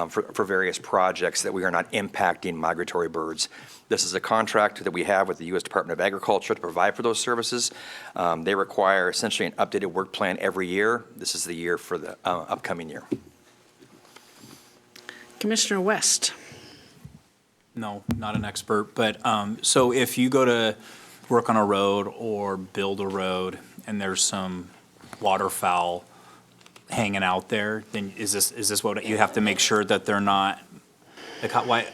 S6: for various projects that we are not impacting migratory birds. This is a contract that we have with the U.S. Department of Agriculture to provide for those services. They require essentially an updated work plan every year. This is the year for the upcoming year.
S1: Commissioner West.
S7: No, not an expert, but so if you go to work on a road or build a road and there's some waterfowl hanging out there, then is this what you have to make sure that they're not, like, why?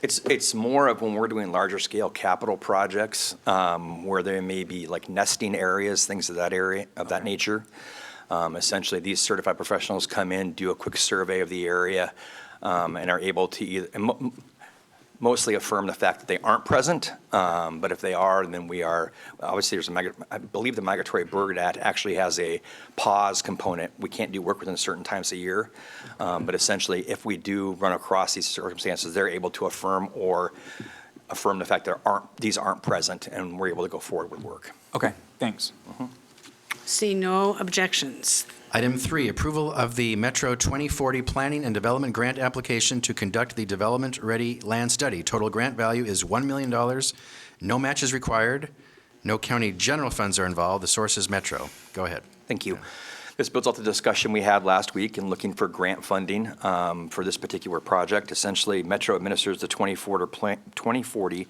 S6: It's more of when we're doing larger scale capital projects, where there may be like nesting areas, things of that nature. Essentially, these certified professionals come in, do a quick survey of the area, and are able to either, mostly affirm the fact that they aren't present, but if they are, then we are, obviously I believe the Migratory Bird Act actually has a pause component. We can't do work within certain times a year, but essentially if we do run across these circumstances, they're able to affirm the fact that these aren't present, and we're able to go forward with work.
S7: Okay, thanks.
S1: See no objections.
S2: Item 3, approval of the Metro 2040 Planning and Development Grant application to conduct the development-ready land study. Total grant value is $1 million. No match is required. No county general funds are involved. The source is Metro. Go ahead.
S6: Thank you. This builds off the discussion we had last week in looking for grant funding for this particular project. Essentially, Metro administers the 2040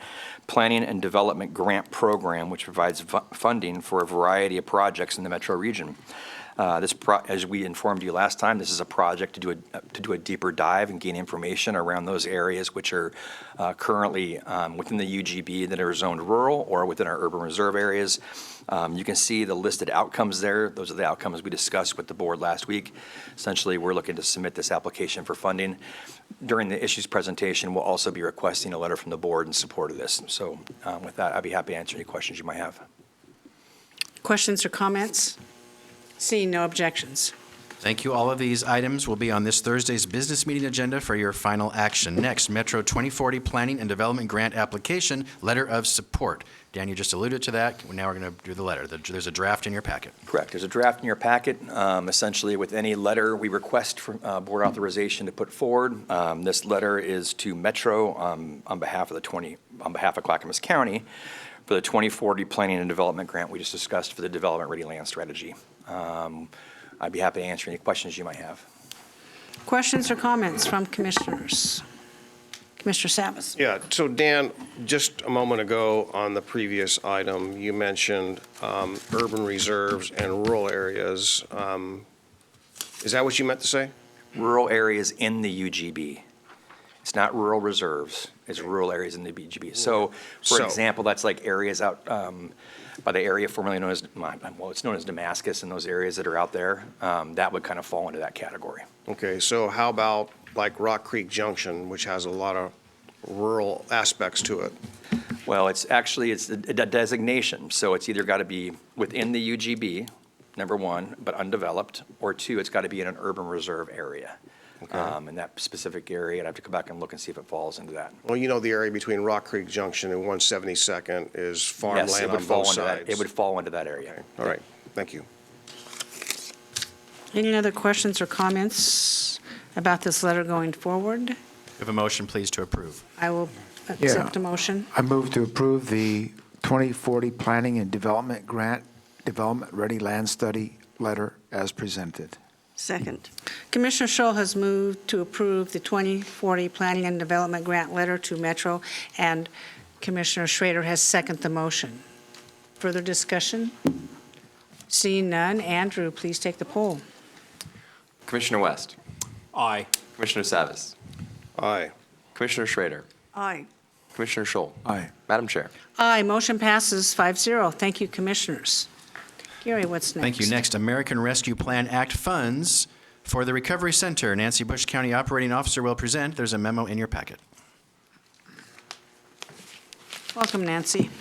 S6: Planning and Development Grant Program, which provides funding for a variety of projects in the Metro region. As we informed you last time, this is a project to do a deeper dive and gain information around those areas which are currently within the UGB that are zoned rural or within our urban reserve areas. You can see the listed outcomes there. Those are the outcomes we discussed with the board last week. Essentially, we're looking to submit this application for funding. During the issues presentation, we'll also be requesting a letter from the board in support of this. So with that, I'd be happy to answer any questions you might have.
S1: Questions or comments? Seeing no objections.
S2: Thank you. All of these items will be on this Thursday's business meeting agenda for your final action. Next, Metro 2040 Planning and Development Grant Application, Letter of Support. Dan, you just alluded to that. Now we're going to do the letter. There's a draft in your packet.
S6: Correct. There's a draft in your packet. Essentially, with any letter we request for board authorization to put forward, this letter is to Metro on behalf of Clackamas County for the 2040 Planning and Development Grant we just discussed for the Development Ready Land Strategy. I'd be happy to answer any questions you might have.
S1: Questions or comments from commissioners? Commissioner Savas.
S9: Yeah, so Dan, just a moment ago on the previous item, you mentioned urban reserves and rural areas. Is that what you meant to say?
S6: Rural areas in the UGB. It's not rural reserves, it's rural areas in the BGB. So, for
S9: So-
S6: example, that's like areas out by the area formerly known as, well, it's known as Damascus, and those areas that are out there, that would kind of fall into that category.
S9: Okay, so how about like Rock Creek Junction, which has a lot of rural aspects to it?
S6: Well, it's a designation, so it's either got to be within the UGB, number one, but undeveloped, or two, it's got to be in an urban reserve area. In that specific area, I'd have to come back and look and see if it falls into that.
S9: Well, you know, the area between Rock Creek Junction and 172nd is
S6: Yes,
S9: farmland
S6: it would
S9: on
S6: fall
S9: both
S6: into that.
S9: sides.
S6: It would fall into that area.
S9: Okay, all right, thank you.
S1: Any other questions or comments about this letter going forward?
S2: We have a motion, please, to approve.
S1: I will accept a motion.
S19: I move to approve the 2040 Planning and Development Grant Development Ready Land Study letter as presented.
S4: Second.
S1: Commissioner Scholl has moved to approve the 2040 Planning and Development Grant Letter to Metro, and Commissioner Schrader has seconded the motion. Further discussion? Seeing none, Andrew, please take the poll.
S3: Commissioner West.
S7: Aye.
S3: Commissioner Savas.
S9: Aye.
S3: Commissioner Schrader.
S4: Aye.
S3: Commissioner Scholl.
S19: Aye.
S3: Madam Chair.
S1: Aye, motion passes 5-0. Thank you, Commissioners. Gary, what's next?
S2: Thank you. Next, American Rescue Plan Act funds for the Recovery Center. Nancy Bush, County Operating Officer, will present. There's a memo in your packet.
S1: Welcome, Nancy.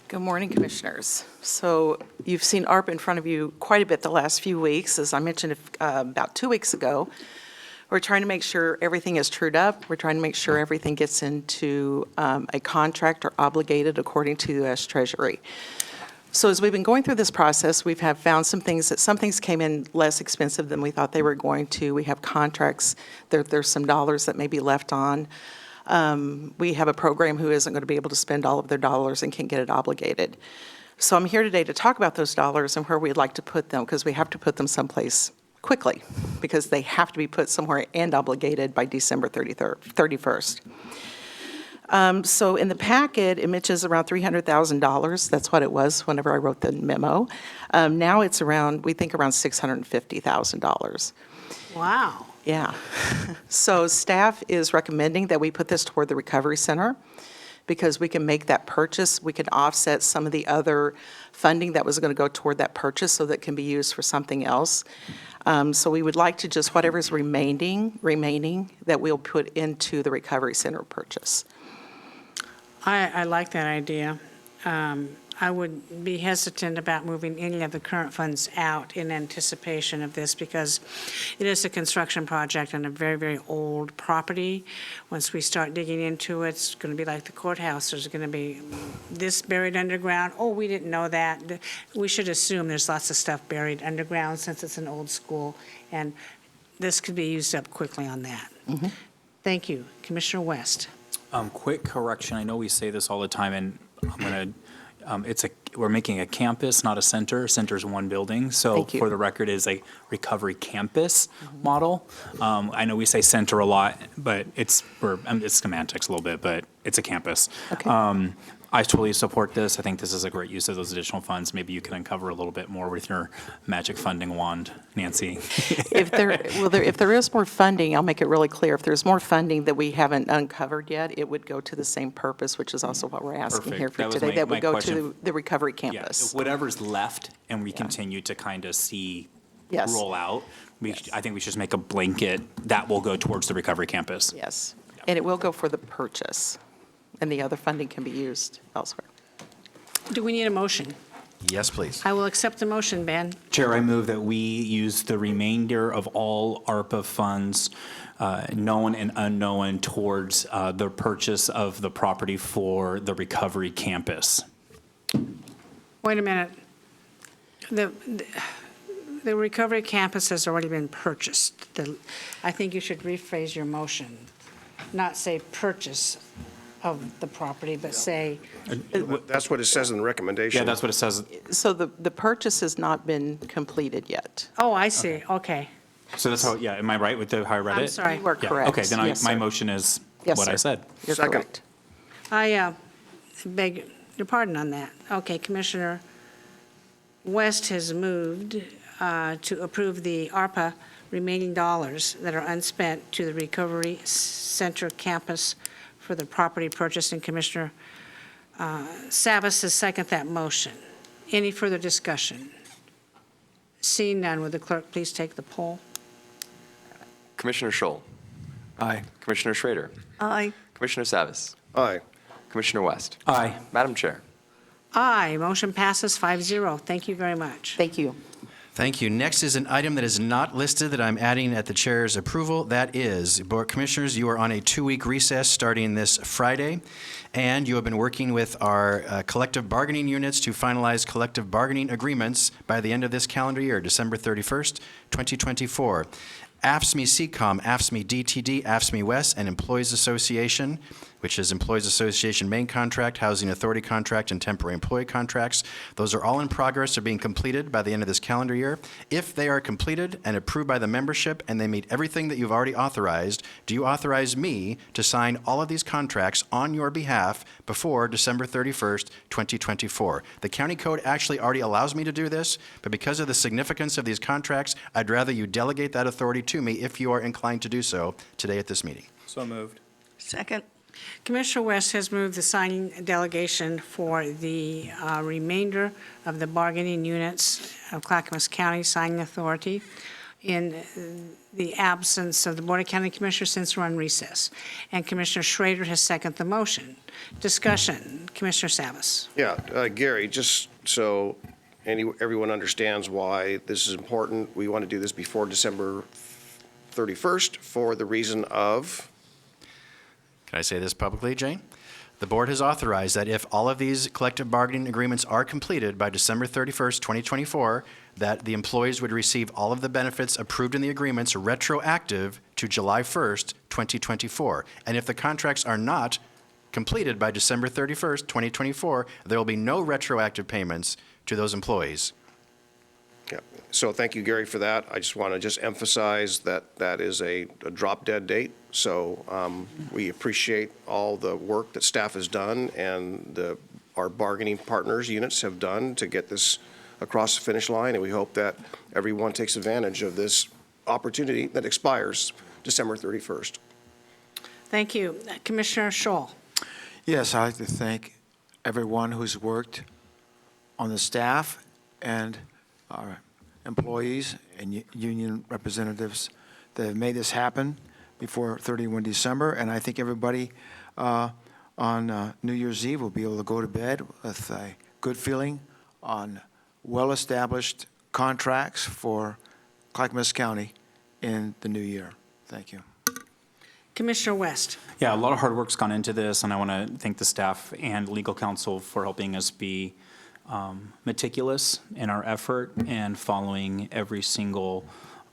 S21: Good morning, Commissioners. So you've seen ARP in front of you quite a bit the last few weeks. As I mentioned about 2 weeks ago, we're trying to make sure everything is trued up. We're trying to make sure everything gets into a contract or obligated according to the U.S. Treasury. So as we've been going through this process, we have found some things came in less expensive than we thought they were going to. We have contracts, there's some dollars that may be left on. We have a program who isn't going to be able to spend all of their dollars and can get it obligated. So I'm here today to talk about those dollars and where we'd like to put them, because we have to put them someplace quickly, because they have to be put somewhere and obligated by December 31st. So in the packet, it mentions around $300,000. That's what it was whenever I wrote the memo. Now it's we think around $650,000.
S1: Wow.
S21: Yeah. So staff is recommending that we put this toward the Recovery Center, because we can make that purchase. We can offset some of the other funding that was going to go toward that purchase, so that can be used for something else. So we would like to just, whatever's remaining, that we'll put into the Recovery Center purchase.
S1: I like that idea. I would be hesitant about moving any of the current funds out in anticipation of this, because it is a construction project on a very, very old property. Once we start digging into it, it's going to be like the courthouse. There's going to be this buried underground. Oh, we didn't know that. We should assume there's lots of stuff buried underground since it's an old school, and this could be used up quickly on that. Thank you. Commissioner West.
S7: Quick correction. I know we say this all the time, and I'm going to, we're making a campus, not a center. Center's one building. So
S21: Thank you.
S7: for the record, is a recovery campus model. I know we say center a lot, but it's semantics a little bit, but it's a campus.
S21: Okay.
S7: I totally support this. I think this is a great use of those additional funds. Maybe you can uncover a little bit more with your magic funding wand, Nancy.
S21: If there is more funding, I'll make it really clear. If there's more funding that we haven't uncovered yet, it would go to the same purpose, which is also what we're asking here
S7: Perfect.
S21: for
S7: That was
S21: today. That
S7: my
S21: would go
S7: question.
S21: to the recovery
S7: Yeah,
S21: campus.
S7: whatever's left, and we continue to kind of see
S21: Yes.
S7: roll out. I think we should just make a blanket that will go towards the recovery campus.
S21: Yes. And it will go for the purchase, and the other funding can be used elsewhere.
S1: Do we need a motion?
S2: Yes, please.
S1: I will accept the motion, Ben.
S7: Chair, I move that we use the remainder of all ARPA funds, known and unknown, towards the purchase of the property for the recovery campus.
S1: Wait a minute. The recovery campus has already been purchased. I think you should rephrase your motion, not say purchase of the property, but say,
S9: That's what it says in the recommendation.
S7: Yeah, that's what it says.
S21: So the purchase has not been completed yet.
S1: oh, I see, okay.
S7: So that's how, yeah, am I right with how I read it?
S1: I'm sorry.
S21: You are
S7: Yeah,
S21: correct.
S7: okay, then
S21: Yes,
S7: my
S21: sir.
S7: motion is
S21: Yes,
S7: what I
S21: sir.
S7: said.
S21: You're
S9: Second.
S21: correct.
S1: I beg your pardon on that. Okay, Commissioner West has moved to approve the ARPA remaining dollars that are unspent to the Recovery Center campus for the property purchase, and Commissioner Savas has seconded that motion. Any further discussion? Seeing none, would the clerk please take the poll?
S3: Commissioner Scholl.
S19: Aye.
S3: Commissioner Schrader.
S4: Aye.
S3: Commissioner Savas.
S9: Aye.
S3: Commissioner West.
S7: Aye.
S3: Madam Chair.
S1: Aye, motion passes 5-0. Thank you very much.
S10: Thank you.
S2: Thank you. Next is an item that is not listed that I'm adding at the chair's approval. That is, Board Commissioners, you are on a 2-week recess starting this Friday, and you have been working with our collective bargaining units to finalize collective bargaining agreements by the end of this calendar year, December 31st, 2024. AFSCME-CCOM, AFSCME-DTD, AFSCME-West, and Employees Association, which is Employees Association main contract, Housing Authority contract, and temporary employee contracts. Those are all in progress of being completed by the end of this calendar year. If they are completed and approved by the membership and they meet everything that you've already authorized, do you authorize me to sign all of these contracts on your behalf before December 31st, 2024? The county code actually already allows me to do this, but because of the significance of these contracts, I'd rather you delegate that authority to me if you are inclined to do so today at this meeting.
S7: So moved.
S4: Second.
S1: Commissioner West has moved the signing delegation for the remainder of the bargaining units of Clackamas County Signing Authority in the absence of the Board of County Commissioners since we're on recess. And Commissioner Schrader has seconded the motion. Discussion. Commissioner Savas.
S9: Yeah, Gary, just so everyone understands why this is important, we want to do this before December 31st for the reason of?
S2: Can I say this publicly, Jane? The board has authorized that if all of these collective bargaining agreements are completed by December 31st, 2024, that the employees would receive all of the benefits approved in the agreements retroactive to July 1st, 2024. And if the contracts are not completed by December 31st, 2024, there will be no retroactive payments to those employees.
S9: Yeah. So thank you, Gary, for that. I just want to emphasize that that is a drop-dead date. So we appreciate all the work that staff has done and our bargaining partners units have done to get this across the finish line, and we hope that everyone takes advantage of this opportunity that expires December 31st.
S1: Thank you. Commissioner Scholl.
S19: Yes, I'd like to thank everyone who's worked on the staff and our employees and union representatives that have made this happen before 31 December. And I think everybody on New Year's Eve will be able to go to bed with a good feeling on well-established contracts for Clackamas County in the new year. Thank you.
S1: Commissioner West.
S7: Yeah, a lot of hard work's gone into this, and I want to thank the staff and legal counsel for helping us be meticulous in our effort and following every single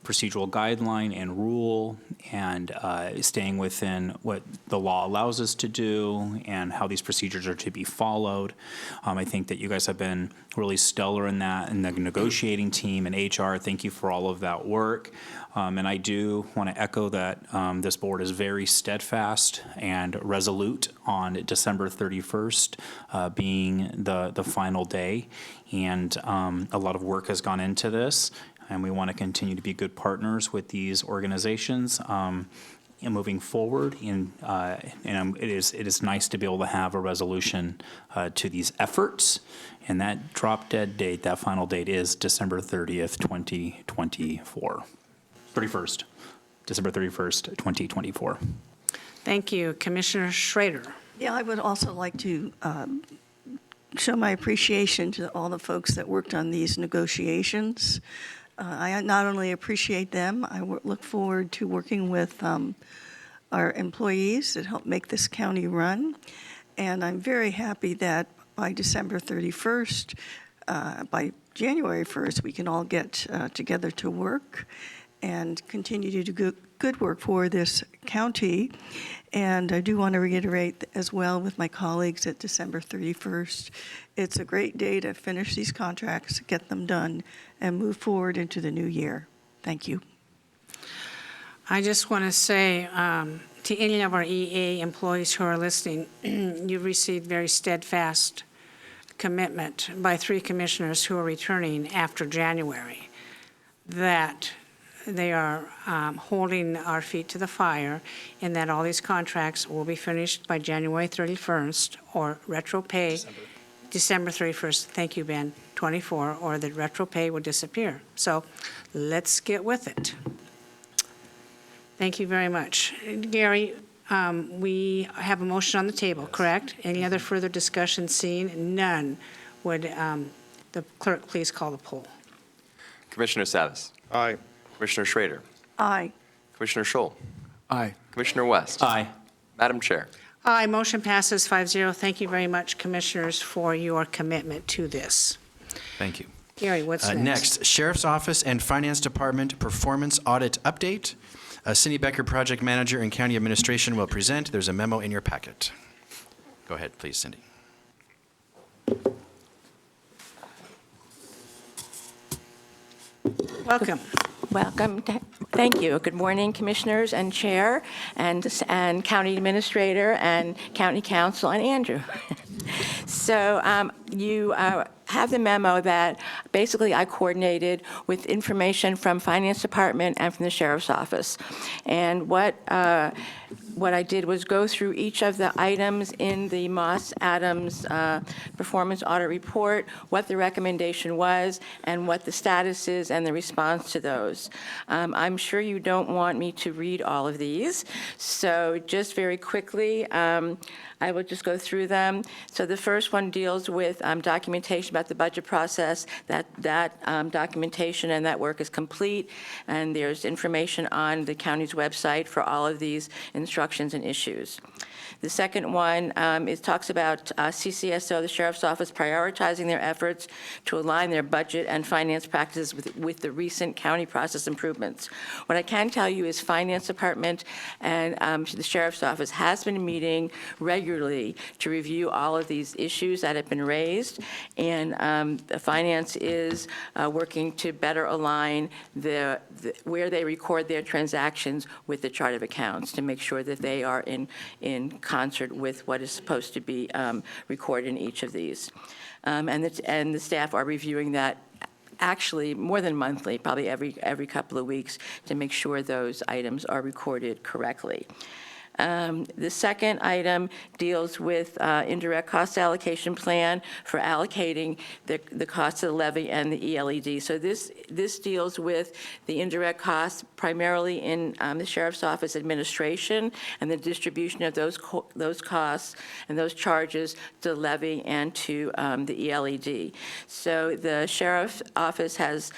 S7: procedural guideline and rule and staying within what the law allows us to do and how these procedures are to be followed. I think that you guys have been really stellar in that, and the negotiating team and HR, thank you for all of that work. And I do want to echo that this board is very steadfast and resolute on December 31st being the final day. And a lot of work has gone into this, and we want to continue to be good partners with these organizations moving forward. And it is nice to be able to have a resolution to these efforts. And that drop-dead date, that final date, is December 30th, 2024. 31st, December 31st, 2024.
S1: Thank you. Commissioner Schrader.
S4: Yeah, I would also like to show my appreciation to all the folks that worked on these negotiations. I not only appreciate them, I look forward to working with our employees that help make this county run. And I'm very happy that by December 31st, by January 1st, we can all get together to work and continue to do good work for this county. And I do want to reiterate as well with my colleagues that December 31st, it's a great day to finish these contracts, get them done, and move forward into the new year. Thank you.
S1: I just want to say to any of our EA employees who are listening, you've received very steadfast commitment by 3 commissioners who are returning after January that holding our feet to the fire in that all these contracts will be finished by January 31st, or retro pay, December 31st, thank you, Ben, 24, or the retro pay will disappear. So let's get with it. Thank you very much. Gary, we have a motion on the table, correct? Any other further discussion seen? None. Would the clerk please call the poll?
S3: Commissioner Savas.
S9: Aye.
S3: Commissioner Schrader.
S4: Aye.
S3: Commissioner Scholl.
S19: Aye.
S3: Commissioner West.
S7: Aye.
S3: Madam Chair.
S1: Aye, motion passes 5-0. Thank you very much, Commissioners, for your commitment to this.
S2: Thank you.
S1: Gary, what's next?
S2: Next, Sheriff's Office and Finance Department Performance Audit Update. Cindy Becker, Project Manager and County Administration, will present. There's a memo in your packet. Go ahead, please, Cindy.
S1: Welcome.
S8: Welcome. Thank you. Good morning, Commissioners and Chair and County Administrator and County Council and Andrew. So you have the memo that basically I coordinated with information from Finance Department and from the Sheriff's Office. And what I did was go through each of the items in the Moss Adams Performance Audit Report, what the recommendation was, and what the status is and the response to those. I'm sure you don't want me to read all of these, so just very quickly, I will just go through them. So the first one deals with documentation about the budget process. That documentation and that work is complete, and there's information on the county's website for all of these instructions and issues. The second one talks about CCSO, the Sheriff's Office, prioritizing their efforts to align their budget and finance practices with the recent county process improvements. What I can tell you is Finance Department and the Sheriff's Office has been meeting regularly to review all of these issues that have been raised, and the Finance is working to better align where they record their transactions with the chart of accounts to make sure that they are in concert with what is supposed to be recorded in each of these. And the staff are reviewing that actually more than monthly, probably every couple of weeks, to make sure those items are recorded correctly. The second item deals with indirect cost allocation plan for allocating the cost of the levy and the ELED. So this deals with the indirect costs primarily in the Sheriff's Office administration and the distribution of those costs and those charges to the levy and to the ELED. So the Sheriff's Office has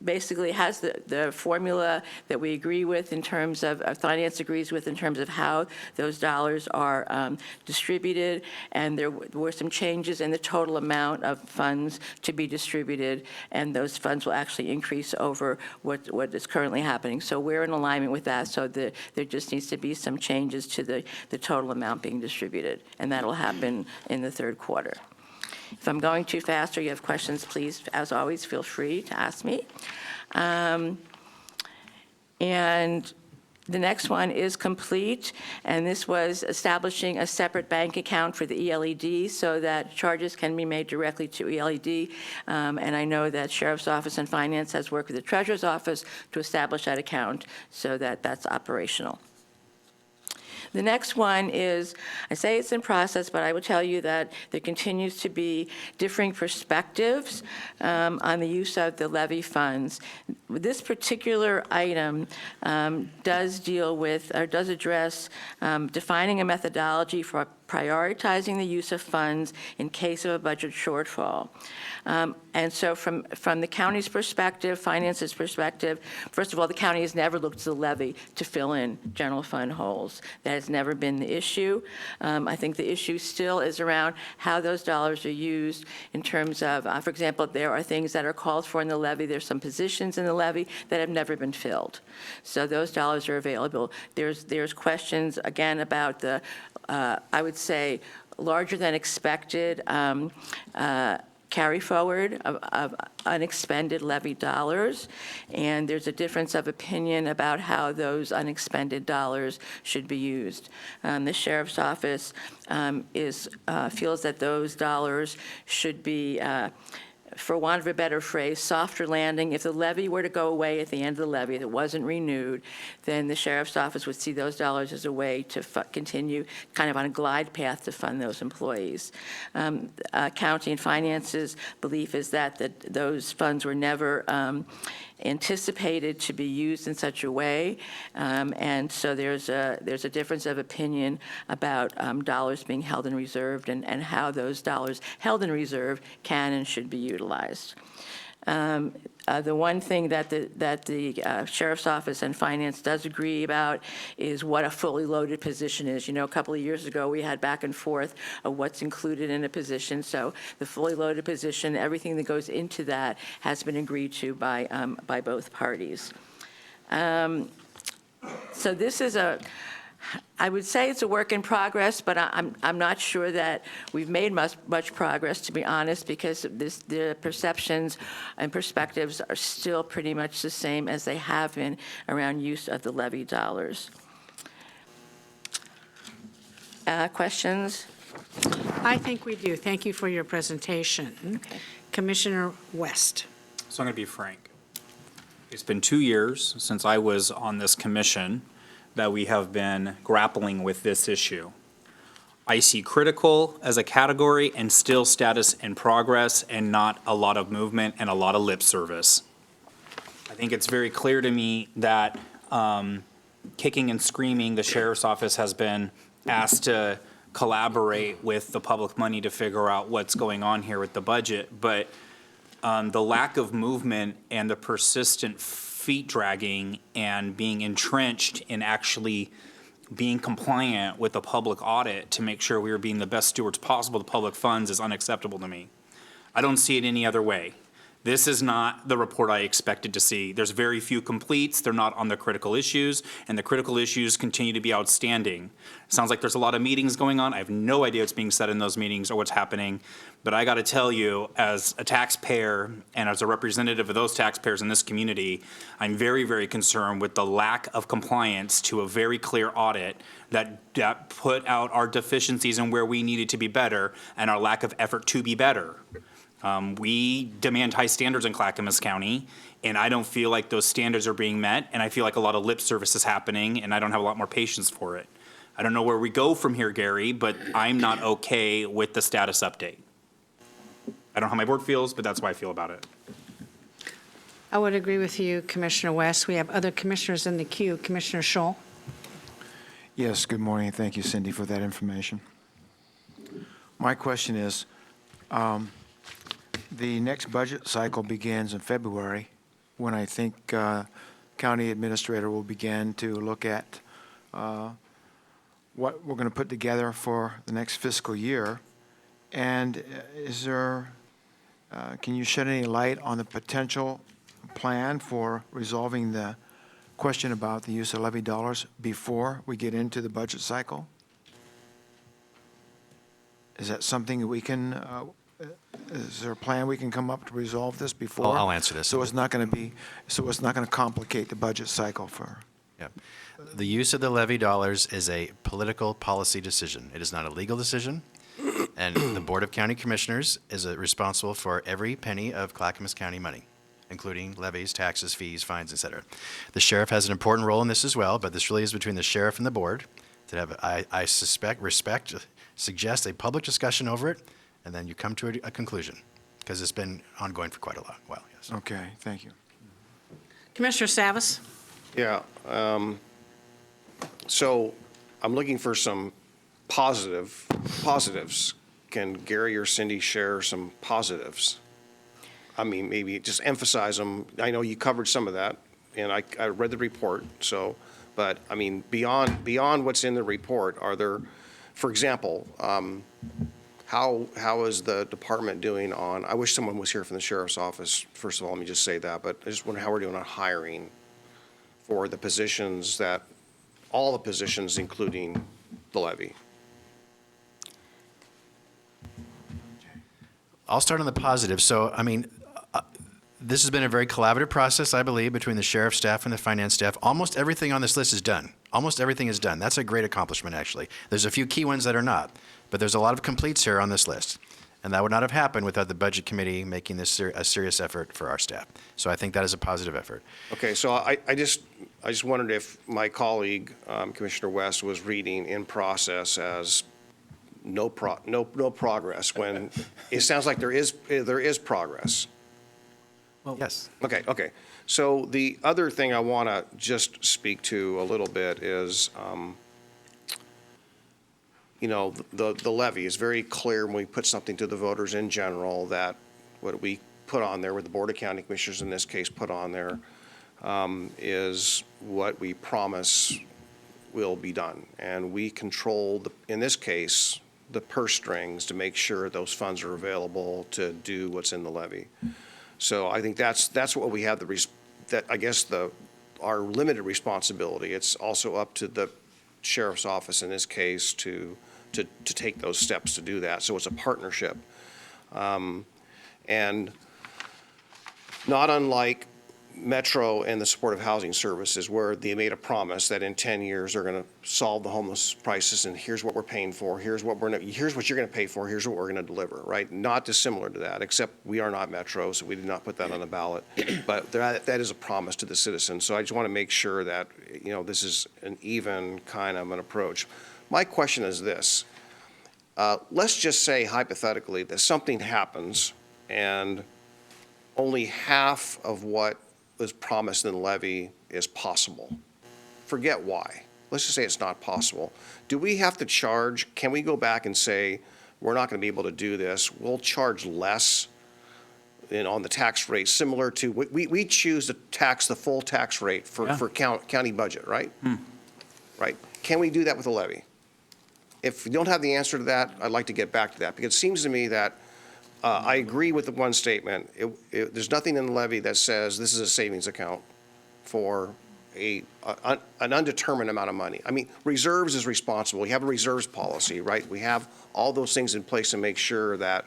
S8: basically has the formula that we agree with in terms of, Finance agrees with in terms of how those dollars are distributed, and there were some changes in the total amount of funds to be distributed, and those funds will actually increase over what is currently happening. So we're in alignment with that, so there just needs to be some changes to the total amount being distributed, and that'll happen in the third quarter. If I'm going too fast or you have questions, please, as always, feel free to ask me. And the next one is complete, and this was establishing a separate bank account for the ELED so that charges can be made directly to ELED. And I know that Sheriff's Office and Finance has worked with the Treasurer's Office to establish that account so that that's operational. The next one is, I say it's in process, but I will tell you that there continues to be differing perspectives on the use of the levy funds. This particular item does deal with, or does address defining a methodology for prioritizing the use of funds in case of a budget shortfall. And so from the county's perspective, Finance's perspective, first of all, the county has never looked to the levy to fill in general fund holes. That has never been the issue. I think the issue still is around how those dollars are used in terms of, for example, there are things that are called for in the levy. There's some positions in the levy that have never been filled. So those dollars are available. There's questions, again, about the, I would say, larger than expected carry forward of unexpended levy dollars, and there's a difference of opinion about how those unexpended dollars should be used. The Sheriff's Office feels that those dollars should be for want of a better phrase, softer landing. If the levy were to go away at the end of the levy, that wasn't renewed, then the sheriff's office would see those dollars as a way to continue kind of on a glide path to fund those employees. County and Finance's belief is that those funds were never anticipated to be used in such a way, and so there's a difference of opinion about dollars being held in reserve and how those dollars held in reserve can and should be utilized. The one thing that the Sheriff's Office and Finance does agree about is what a fully loaded position is. You know, a couple of years ago, we had back and forth of what's included in a position. So the fully loaded position, everything that goes into that has been agreed to by both parties. So this is I would say it's a work in progress, but I'm not sure that we've made much progress, to be honest, because the perceptions and perspectives are still pretty much the same as they have been around use of the levy dollars. Questions?
S1: I think we do. Thank you for your presentation.
S8: Okay.
S1: Commissioner West.
S7: So I'm going to be frank. It's been 2 years since I was on this commission that we have been grappling with this issue. I see critical as a category and still status in progress and not a lot of movement and a lot of lip service. I think it's very clear to me that kicking and screaming, the sheriff's office has been asked to collaborate with the public money to figure out what's going on here with the budget, but the lack of movement and the persistent feet dragging and being entrenched in actually being compliant with the public audit to make sure we are being the best stewards possible of the public funds is unacceptable to me. I don't see it any other way. This is not the report I expected to see. There's very few completes. They're not on the critical issues, and the critical issues continue to be outstanding. It sounds like there's a lot of meetings going on. I have no idea what's being said in those meetings or what's happening, but I got to tell you, as a taxpayer and as a representative of those taxpayers in this community, I'm very, very concerned with the lack of compliance to a very clear audit that put out our deficiencies and where we needed to be better and our lack of effort to be better. We demand high standards in Clackamas County, and I don't feel like those standards are being met, and I feel like a lot of lip service is happening, and I don't have a lot more patience for it. I don't know where we go from here, Gary, but I'm not okay with the status update. I don't know how my board feels, but that's how I feel about it.
S1: I would agree with you, Commissioner West. We have other commissioners in the queue. Commissioner Scholl.
S19: Yes, good morning. Thank you, Cindy, for that information. My question is, the next budget cycle begins in February, when I think county administrator will begin to look at what we're going to put together for the next fiscal year. And is there, can you shed any light on the potential plan for resolving the question about the use of levy dollars before we get into the budget cycle? Is that something that we can, is there a plan we can come up to resolve this before?
S2: I'll answer this.
S19: So it's not going to complicate the budget cycle for.
S2: Yep. The use of the levy dollars is a political policy decision. It is not a legal decision. And the Board of County Commissioners is responsible for every penny of Clackamas County money, including levies, taxes, fees, fines, et cetera. The sheriff has an important role in this as well, but this really is between the sheriff and the board to have, I suggest a public discussion over it, and then you come to a conclusion, because it's been ongoing for quite a while, yes.
S19: Okay, thank you.
S1: Commissioner Savas.
S9: Yeah. So I'm looking for some positives. Can Gary or Cindy share some positives? I mean, maybe just emphasize them. I know you covered some of that, and I read the report, so, but I mean, beyond what's in the report, are there, for example, how is the department doing on, I wish someone was here from the sheriff's office, first of all, let me just say that, but I just wonder how we're doing on hiring for the positions that, all the positions, including the levy.
S2: I'll start on the positive. So, I mean, this has been a very collaborative process, I believe, between the sheriff's staff and the finance staff. Almost everything on this list is done. Almost everything is done. That's a great accomplishment, actually. There's a few key ones that are not, but there's a lot of completes here on this list. And that would not have happened without the Budget Committee making this a serious effort for our staff. So I think that is a positive effort.
S9: Okay, so I just wondered if my colleague, Commissioner West, was reading in process as no progress, when it sounds like there is progress.
S2: Well, yes.
S9: Okay. So the other thing I want to just speak to a little bit is, the levy is very clear when we put something to the voters in general that what we put on there, what the Board of County Commissioners in this case put on there, is what we promise will be done. And we control, in this case, the purse strings to make sure those funds are available to do what's in the levy. So I think that's what we have our limited responsibility. It's also up to the sheriff's office in this case to take those steps to do that. So it's a partnership. And not unlike Metro and the Supportive Housing Services, where they made a promise that in 10 years they're going to solve the homeless crisis, and here's what we're paying for, here's what you're going to pay for, here's what we're going to deliver, right? Not dissimilar to that, except we are not Metro, so we did not put that on the ballot. But that is a promise to the citizens. So I just want to make sure that, this is an even kind of an approach. My question is this. Let's just say hypothetically that something happens and only half of what was promised in the levy is possible. Forget why. Let's just say it's not possible. Do we have to charge? Can we go back and say, we're not going to be able to do this? We'll charge less on the tax rate, similar to, we choose to tax the full tax rate for county budget, right? Right. Can we do that with a levy? If you don't have the answer to that, I'd like to get back to that, because it seems to me that I agree with the one statement. There's nothing in the levy that says this is a savings account for an undetermined amount of money. I mean, reserves is responsible. We have a reserves policy, right? We have all those things in place to make sure that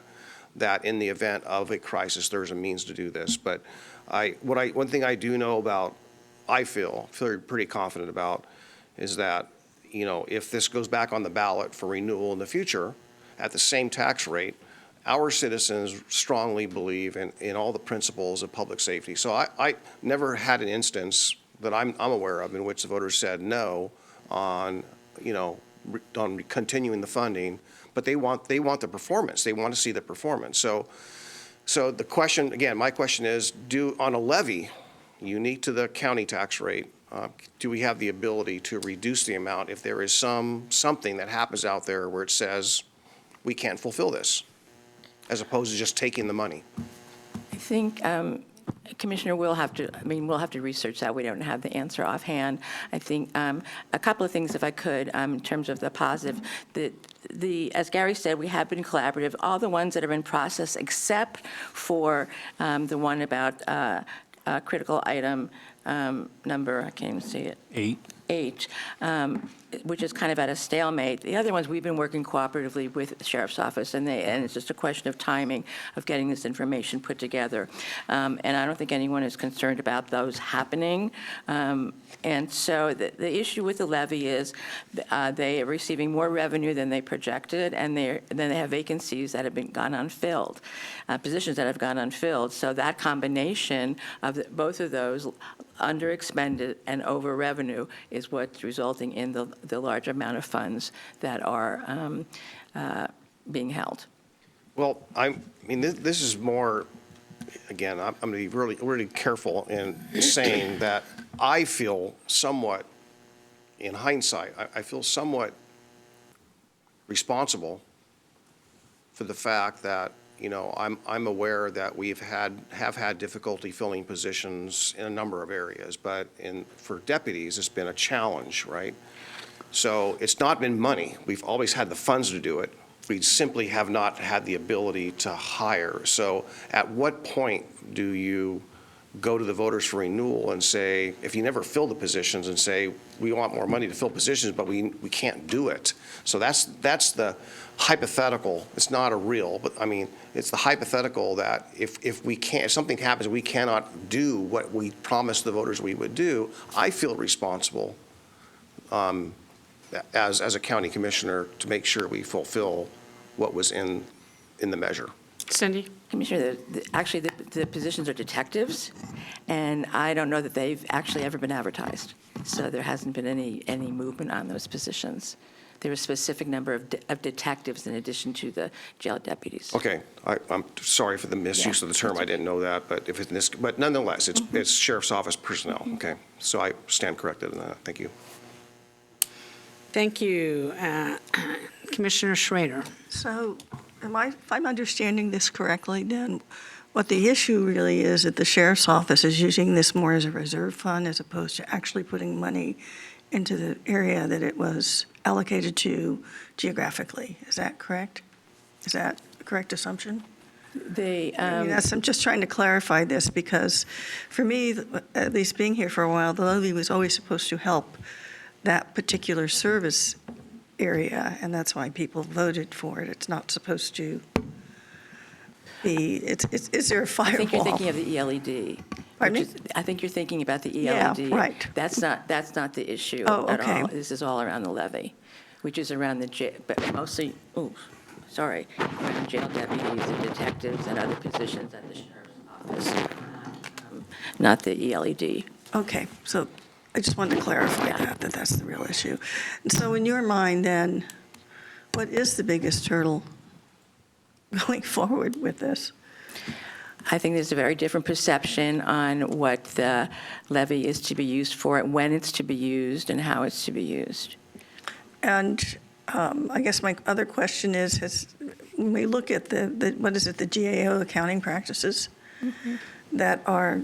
S9: in the event of a crisis, there's a means to do this. But one thing I do know about, I feel pretty confident about, is that, if this goes back on the ballot for renewal in the future at the same tax rate, our citizens strongly believe in all the principles of public safety. So I never had an instance that I'm aware of in which the voters said no on continuing the funding, but they want the performance. They want to see the performance. So the question, again, my question is, on a levy unique to the county tax rate, do we have the ability to reduce the amount if there is something that happens out there where it says we can't fulfill this, as opposed to just taking the money?
S8: I think, Commissioner, we'll have to research that. We don't have the answer offhand. I think a couple of things, if I could, in terms of the positive. As Gary said, we have been collaborative. All the ones that are in process, except for the one about critical item number, I can't even see it. 8, which is kind of at a stalemate. The other ones, we've been working cooperatively with the Sheriff's Office, and it's just a question of timing of getting this information put together. And I don't think anyone is concerned about those happening. And so the issue with the levy is they are receiving more revenue than they projected, and then they have vacancies that have gone unfilled, positions that have gone unfilled. So that combination of both of those, under expended and over revenue, is what's resulting in the large amount of funds that are being held.
S9: Well, this is more, again, I'm going to be really, really careful in saying that I feel somewhat, in hindsight, I feel somewhat responsible for the fact that, I'm aware that we have had difficulty filling positions in a number of areas, but for deputies, it's been a challenge, right? So it's not been money. We've always had the funds to do it. We simply have not had the ability to hire. So at what point do you go to the voters for renewal and say, if you never fill the positions, and say, we want more money to fill positions, but we can't do it? So that's the hypothetical. It's not a real, but it's the hypothetical that if something happens, we cannot do what we promised the voters we would do. I feel responsible as a county commissioner to make sure we fulfill what was in in the measure.
S1: Cindy?
S8: Commissioner, actually, the positions are detectives, and I don't know that they've actually ever been advertised. So there hasn't been any movement on those positions. There are a specific number of detectives in addition to the jail deputies.
S9: Okay, I'm sorry for the misuse of the term, I didn't know that, but if it's this, but nonetheless, it's Sheriff's Office personnel, okay? So I stand corrected in that, thank you.
S1: Thank you. Commissioner Schrader?
S4: So if I'm understanding this correctly, then what the issue really is that the sheriff's office is using this more as a reserve fund as opposed to actually putting money into the area that it was allocated to geographically. Is that correct? Is that a correct assumption? I'm just trying to clarify this because for me, at least being here for a while, the levy was always supposed to help that particular service area, and that's why people voted for it. It's not supposed to be, is there a firewall?
S8: I think you're thinking of the ELED.
S4: Pardon me?
S8: I think you're thinking about the
S4: Yeah,
S8: ELED.
S4: right.
S8: That's not the issue
S4: Oh,
S8: at
S4: okay.
S8: all. This is all around the levy, which is around but mostly, around jail deputies and detectives and other positions at the sheriff's office, not the ELED.
S4: Okay, so I just wanted to clarify that that's the real issue. And so in your mind then, what is the biggest hurdle going forward with this?
S8: I think there's a very different perception on what the levy is to be used for, when it's to be used, and how it's to be used.
S4: And I guess my other question is, when we look at the GAO accounting practices that are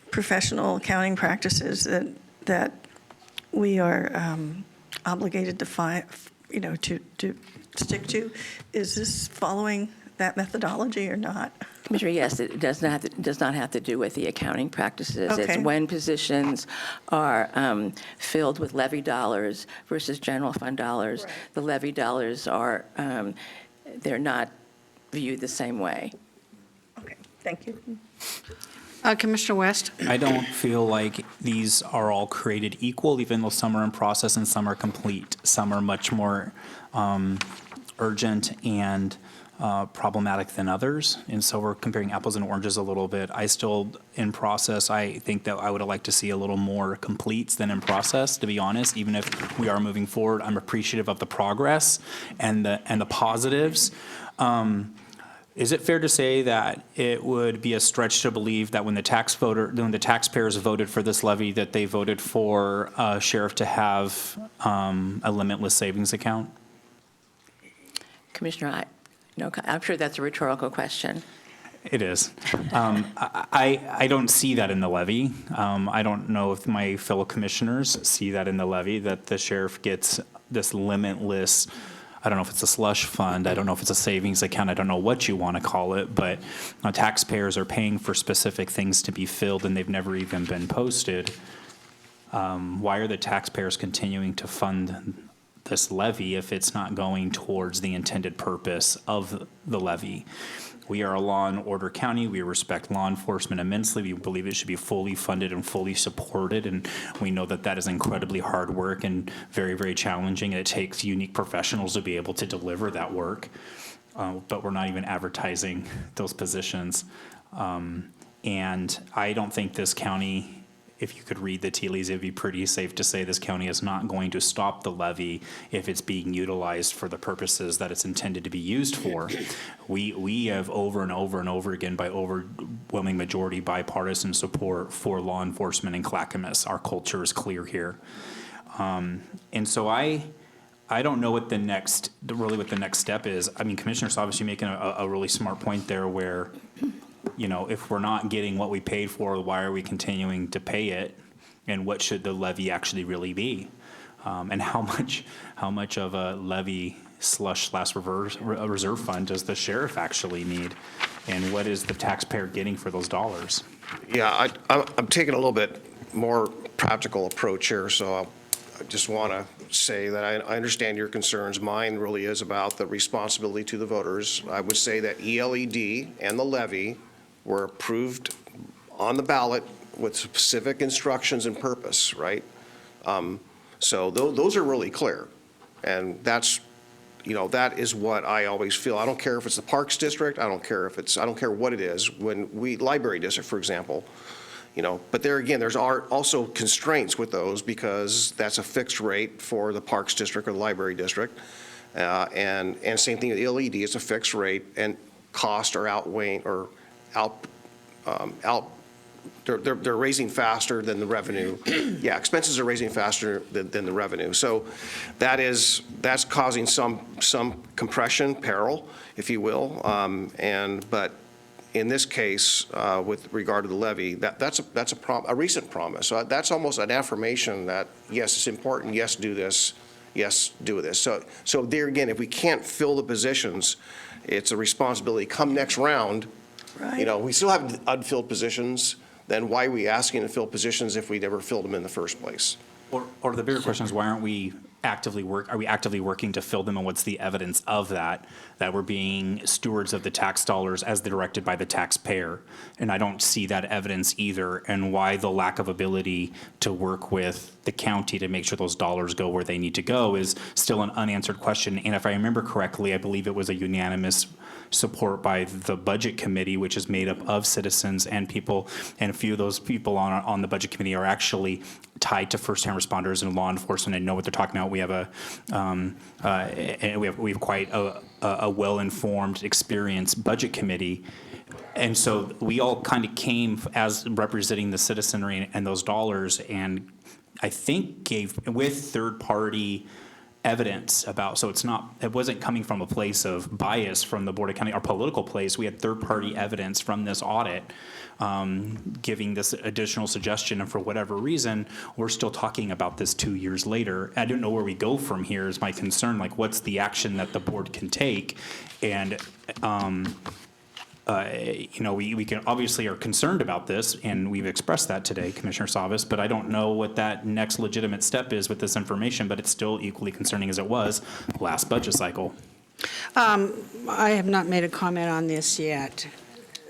S4: professional accounting practices that we are obligated to stick to, is this following that methodology or not?
S8: Commissioner, yes, it does not have to do with the accounting practices.
S4: Okay.
S8: It's when positions are filled with levy dollars versus general fund dollars.
S4: Right.
S8: The levy dollars are, they're not viewed the same way.
S4: Okay, thank you.
S1: Commissioner West?
S7: I don't feel like these are all created equal, even though some are in process and some are complete. Some are much more urgent and problematic than others. And so we're comparing apples and oranges a little bit. I still, in process, I think that I would have liked to see a little more completes than in process, to be honest. Even if we are moving forward, I'm appreciative of the progress and the positives. Is it fair to say that it would be a stretch to believe that when the taxpayers voted for this levy, that they voted for a sheriff to have a limitless savings account?
S8: Commissioner, I'm sure that's a rhetorical question.
S7: It is. I don't see that in the levy. I don't know if my fellow commissioners see that in the levy, that the sheriff gets this limitless, I don't know if it's a slush fund, I don't know if it's a savings account, I don't know what you want to call it, but taxpayers are paying for specific things to be filled and they've never even been posted. Why are the taxpayers continuing to fund this levy if it's not going towards the intended purpose of the levy? We are a law and order county. We respect law enforcement immensely. We believe it should be fully funded and fully supported. And we know that that is incredibly hard work and very, very challenging. And it takes unique professionals to be able to deliver that work. But we're not even advertising those positions. And I don't think this county, if you could read the tea leaves, it'd be pretty safe to say this county is not going to stop the levy if it's being utilized for the purposes that it's intended to be used for. We have over and over and over again, by overwhelming majority, bipartisan support for law enforcement in Clackamas. Our culture is clear here. And so I don't know what the next step is. I mean, Commissioner's obviously making a really smart point there where, if we're not getting what we paid for, why are we continuing to pay it? And what should the levy actually really be? And how much of a levy /reserve fund does the sheriff actually need? And what is the taxpayer getting for those dollars?
S9: Yeah, I'm taking a little bit more practical approach here, so I just want to say that I understand your concerns. Mine really is about the responsibility to the voters. I would say that ELED and the levy were approved on the ballot with specific instructions and purpose, right? So those are really clear. And that's that is what I always feel. I don't care if it's the Parks District, I don't care what it is. Library District, for example, but there again, there's also constraints with those because that's a fixed rate for the Parks District or the Library District. And same thing with LED, it's a fixed rate and costs are outweighing or they're raising faster than the revenue. Yeah, expenses are raising faster than the revenue. So that's causing some compression, peril, if you will. But in this case, with regard to the levy, that's a recent promise. So that's almost an affirmation that yes, it's important. Yes, do this. Yes, do this. So there again, if we can't fill the positions, it's a responsibility. Come next round,
S4: Right.
S9: We still have unfilled positions. Then why are we asking to fill positions if we never filled them in the first place?
S7: Or the bigger question is, why aren't we actively working to fill them, and what's the evidence of that we're being stewards of the tax dollars as directed by the taxpayer? And I don't see that evidence either, and why the lack of ability to work with the county to make sure those dollars go where they need to go is still an unanswered question. And if I remember correctly, I believe it was a unanimous support by the Budget Committee, which is made up of citizens and people, and a few of those people on the Budget Committee are actually tied to first-hand responders and law enforcement and know what they're talking about. We have we have quite a well-informed, experienced Budget Committee. And so we all kind of came as representing the citizenry and those dollars, and I think gave with third-party evidence about, so it wasn't coming from a place of bias from the Board of County, our political place. We had third-party evidence from this audit giving this additional suggestion, and for whatever reason, we're still talking about this 2 years later. I don't know where we go from here is my concern, like what's the action that the board can take? And we can obviously are concerned about this, and we've expressed that today, Commissioner Savas, but I don't know what that next legitimate step is with this information, but it's still equally concerning as it was last budget cycle.
S1: I have not made a comment on this yet.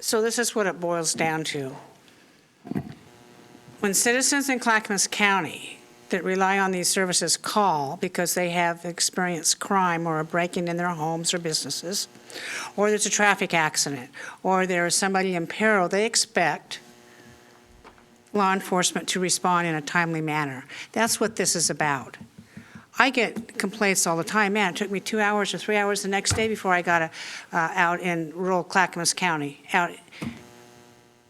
S1: So this is what it boils down to. When citizens in Clackamas County that rely on these services call because they have experienced crime or a break-in in their homes or businesses, or there's a traffic accident, or there is somebody in peril, they expect law enforcement to respond in a timely manner. That's what this is about. I get complaints all the time. Man, it took me 2 hours or 3 hours the next day before I got out in rural Clackamas County.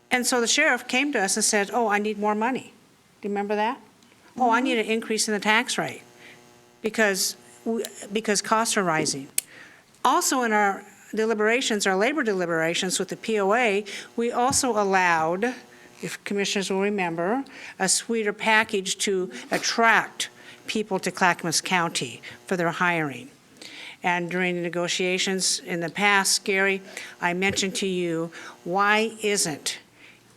S1: And so the sheriff came to us and said, oh, I need more money. Do you remember that? Oh, I need an increase in the tax rate because costs are rising. Also in our deliberations, our labor deliberations with the POA, we also allowed, if commissioners will remember, a sweeter package to attract people to Clackamas County for their hiring. And during the negotiations in the past, Gary, I mentioned to you, why isn't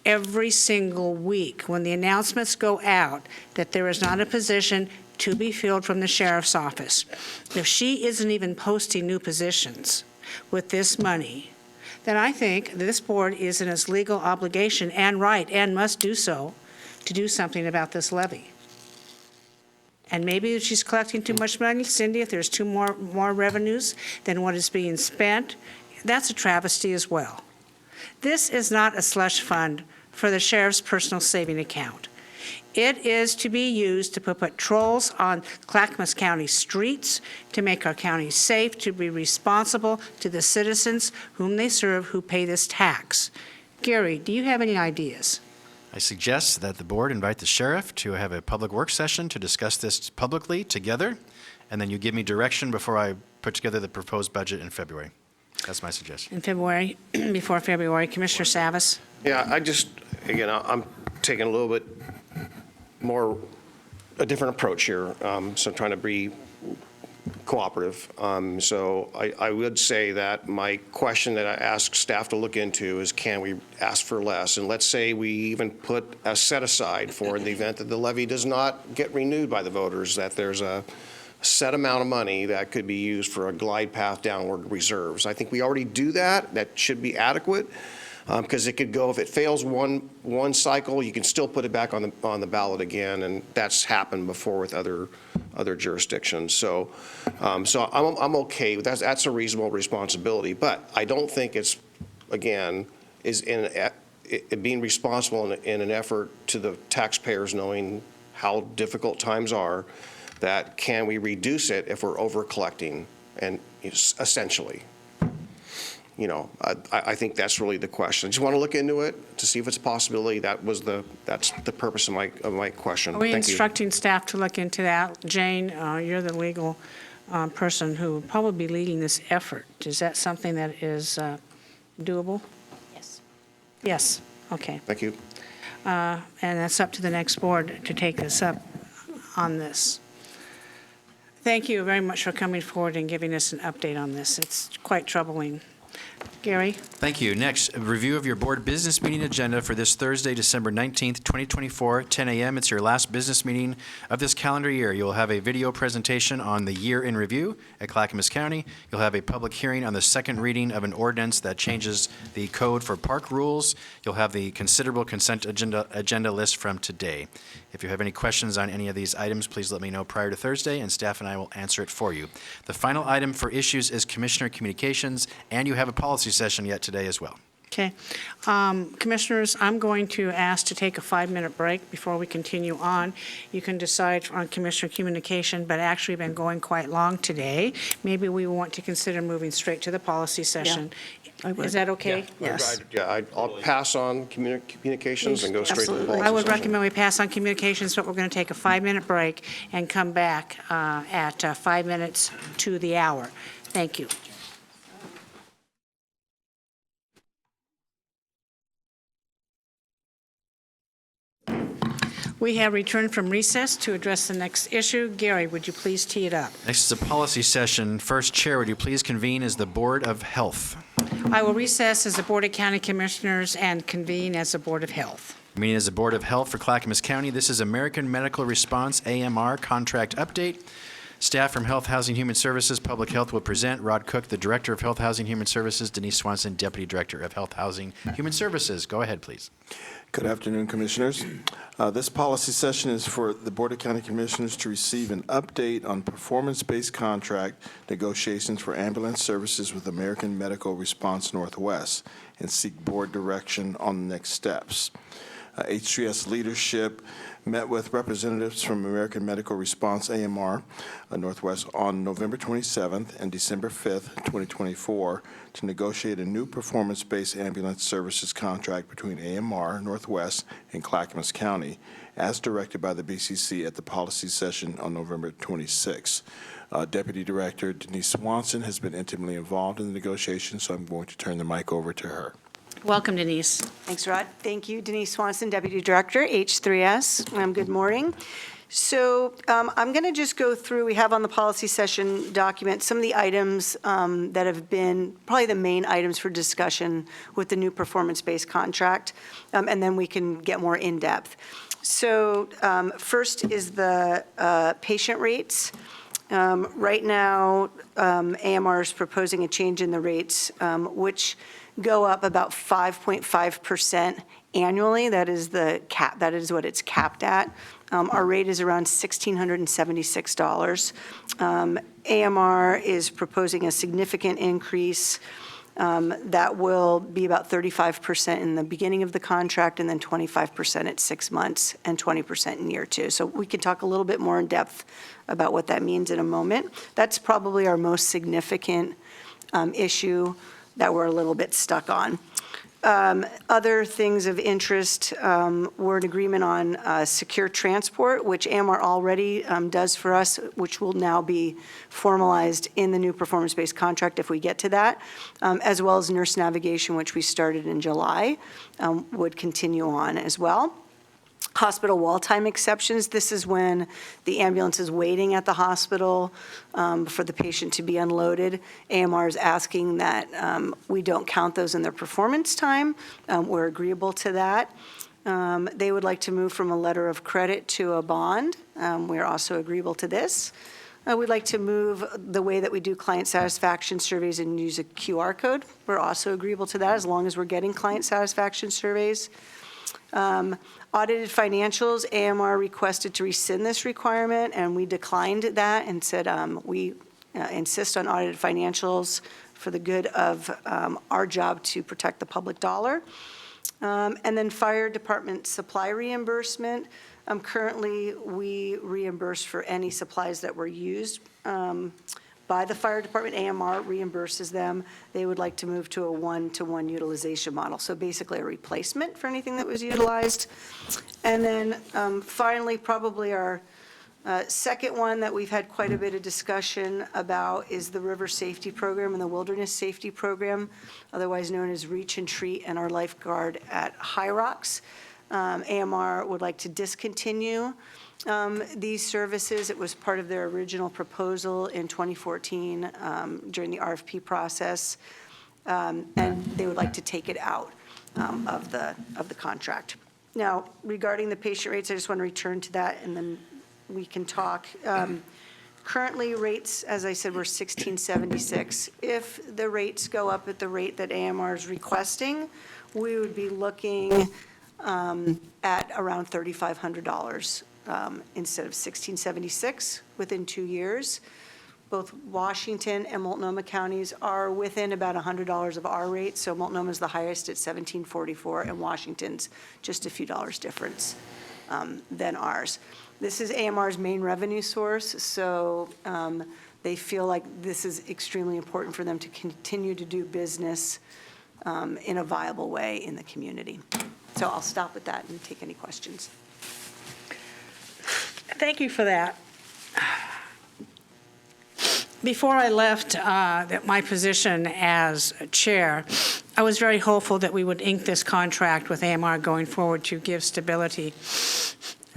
S1: every single week when the announcements go out that there is not a position to be filled from the sheriff's office, if she isn't even posting new positions with this money, then I think this board is in its legal obligation and right and must do so to do something about this levy. And maybe if she's collecting too much money, Cindy, if there's more revenues than what is being spent, that's a travesty as well. This is not a slush fund for the sheriff's personal saving account. It is to be used to put patrols on Clackamas County streets, to make our county safe, to be responsible to the citizens whom they serve who pay this tax. Gary, do you have any ideas?
S2: I suggest that the board invite the sheriff to have a public work session to discuss this publicly together, and then you give me direction before I put together the proposed budget in February. That's my suggestion.
S1: In February, before February, Commissioner Savas?
S9: Yeah, I'm taking a little bit more, a different approach here, so I'm trying to be cooperative. So I would say that my question that I ask staff to look into is, can we ask for less? And let's say we even put a set aside for in the event that the levy does not get renewed by the voters, that there's a set amount of money that could be used for a glide path downward reserves. I think we already do that. That should be adequate. Because it could go, if it fails one cycle, you can still put it back on the ballot again, and that's happened before with other jurisdictions. So I'm okay with that. That's a reasonable responsibility, but I don't think it's, again, is being responsible in an effort to the taxpayers knowing how difficult times are, that can we reduce it if we're over collecting, and essentially. I think that's really the question. I just want to look into it to see if it's a possibility. That's the purpose of my question.
S1: Are we
S9: Thank you.
S1: instructing staff to look into that? Jane, you're the legal person who will probably be leading this effort. Is that something that is doable?
S12: Yes.
S1: Yes, okay.
S9: Thank you.
S1: And that's up to the next board to take this up on this. Thank you very much for coming forward and giving us an update on this. It's quite troubling. Gary?
S2: Thank you. Next, a review of your board business meeting agenda for this Thursday, December 19th, 2024, 10 a.m. It's your last business meeting of this calendar year. You'll have a video presentation on the year in review at Clackamas County. You'll have a public hearing on the second reading of an ordinance that changes the code for park rules. You'll have the considerable consent agenda list from today. If you have any questions on any of these items, please let me know prior to Thursday, and staff and I will answer it for you. The final item for issues is Commissioner Communications, and you have a policy session yet today as well.
S1: Okay. Commissioners, I'm going to ask to take a 5-minute break before we continue on. You can decide on Commissioner Communication, but actually we've been going quite long today. Maybe we want to consider moving straight to the policy session. Is that okay?
S9: Yes. I'll pass on communications and go straight to the policy
S1: I would
S9: session.
S1: recommend we pass on communications, but we're going to take a 5-minute break and come back at 5 minutes to the hour. Thank you. We have returned from recess to address the next issue. Gary, would you please tee it up?
S2: Next is a policy session. First, Chair, would you please convene as the Board of Health?
S1: I will recess as the Board of County Commissioners and convene as the Board of Health.
S2: Meeting as the Board of Health for Clackamas County. This is American Medical Response, AMR, contract update. Staff from Health, Housing, Human Services, Public Health will present. Rod Cook, the Director of Health, Housing, Human Services. Denise Swanson, Deputy Director of Health, Housing, Human Services. Go ahead, please.
S17: Good afternoon, Commissioners. This policy session is for the Board of County Commissioners to receive an update on performance-based contract negotiations for ambulance services with American Medical Response Northwest and seek board direction on the next steps. H3S leadership met with representatives from American Medical Response AMR Northwest on November 27th and December 5th, 2024, to negotiate a new performance-based ambulance services contract between AMR Northwest and Clackamas County, as directed by the BCC at the policy session on November 26th. Deputy Director Denise Swanson has been intimately involved in the negotiations, so I'm going to turn the mic over to her.
S1: Welcome, Denise.
S5: Thanks, Rod. Thank you. Denise Swanson, Deputy Director, H3S. Good morning. So I'm going to just go through, we have on the policy session document some of the items that have been probably the main items for discussion with the new performance-based contract, and then we can get more in-depth. So first is the patient rates. Right now, AMR is proposing a change in the rates, which go up about 5.5% annually. That is the cap. That is what it's capped at. Our rate is around $1,676. AMR is proposing a significant increase that will be about 35% in the beginning of the contract, and then 25% at 6 months, and 20% in year 2. So we can talk a little bit more in depth about what that means in a moment. That's probably our most significant issue that we're a little bit stuck on. Other things of interest were an agreement on secure transport, which AMR already does for us, which will now be formalized in the new performance-based contract if we get to that, as well as nurse navigation, which we started in July, would continue on as well. Hospital wall time exceptions. This is when the ambulance is waiting at the hospital for the patient to be unloaded. AMR is asking that we don't count those in their performance time. We're agreeable to that. They would like to move from a letter of credit to a bond. We're also agreeable to this. We'd like to move the way that we do client satisfaction surveys and use a QR code. We're also agreeable to that as long as we're getting client satisfaction surveys. Audited financials, AMR requested to rescind this requirement, and we declined that and said we insist on audited financials for the good of our job to protect the public dollar. And then fire department supply reimbursement. Currently, we reimburse for any supplies that were used by the fire department. AMR reimburses them. They would like to move to a one-to-one utilization model. So basically a replacement for anything that was utilized. And then finally, probably our second one that we've had quite a bit of discussion about is the River Safety Program and the Wilderness Safety Program, otherwise known as Reach and Treat, and our lifeguard at High Rocks. AMR would like to discontinue these services. It was part of their original proposal in 2014 during the RFP process, and they would like to take it out of the contract. Now, regarding the patient rates, I just want to return to that, and then we can talk. Currently, rates, as I said, were $1,676. If the rates go up at the rate that AMR is requesting, we would be looking at around $3,500 instead of $1,676 within 2 years. Both Washington and Multnomah counties are within about $100 of our rate, so Multnomah is the highest at $1,744, and Washington's just a few dollars difference than ours. This is AMR's main revenue source, so they feel like this is extremely important for them to continue to do business in a viable way in the community. So I'll stop with that and take any questions.
S1: Thank you for that. Before I left my position as chair, I was very hopeful that we would ink this contract with AMR going forward to give stability,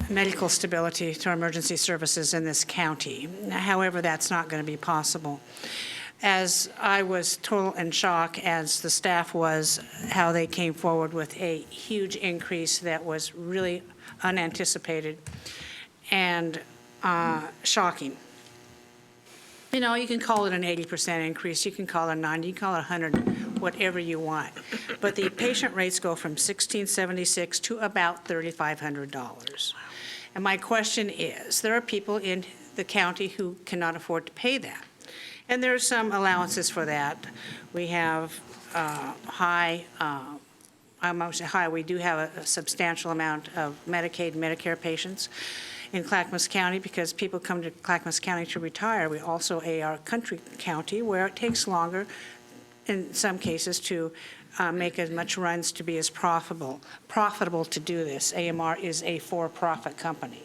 S1: medical stability to our emergency services in this county. However, that's not going to be possible. As I was total in shock, as the staff was, how they came forward with a huge increase that was really unanticipated and shocking. You know, you can call it an 80% increase, you can call it 90, you can call it 100, whatever you want. But the patient rates go from $1,676 to about $3,500. And my question is, there are people in the county who cannot afford to pay that. And there are some allowances for that. We have we do have a substantial amount of Medicaid and Medicare patients in Clackamas County because people come to Clackamas County to retire. We also are country county where it takes longer in some cases to make as much runs to be as profitable to do this. AMR is a for-profit company,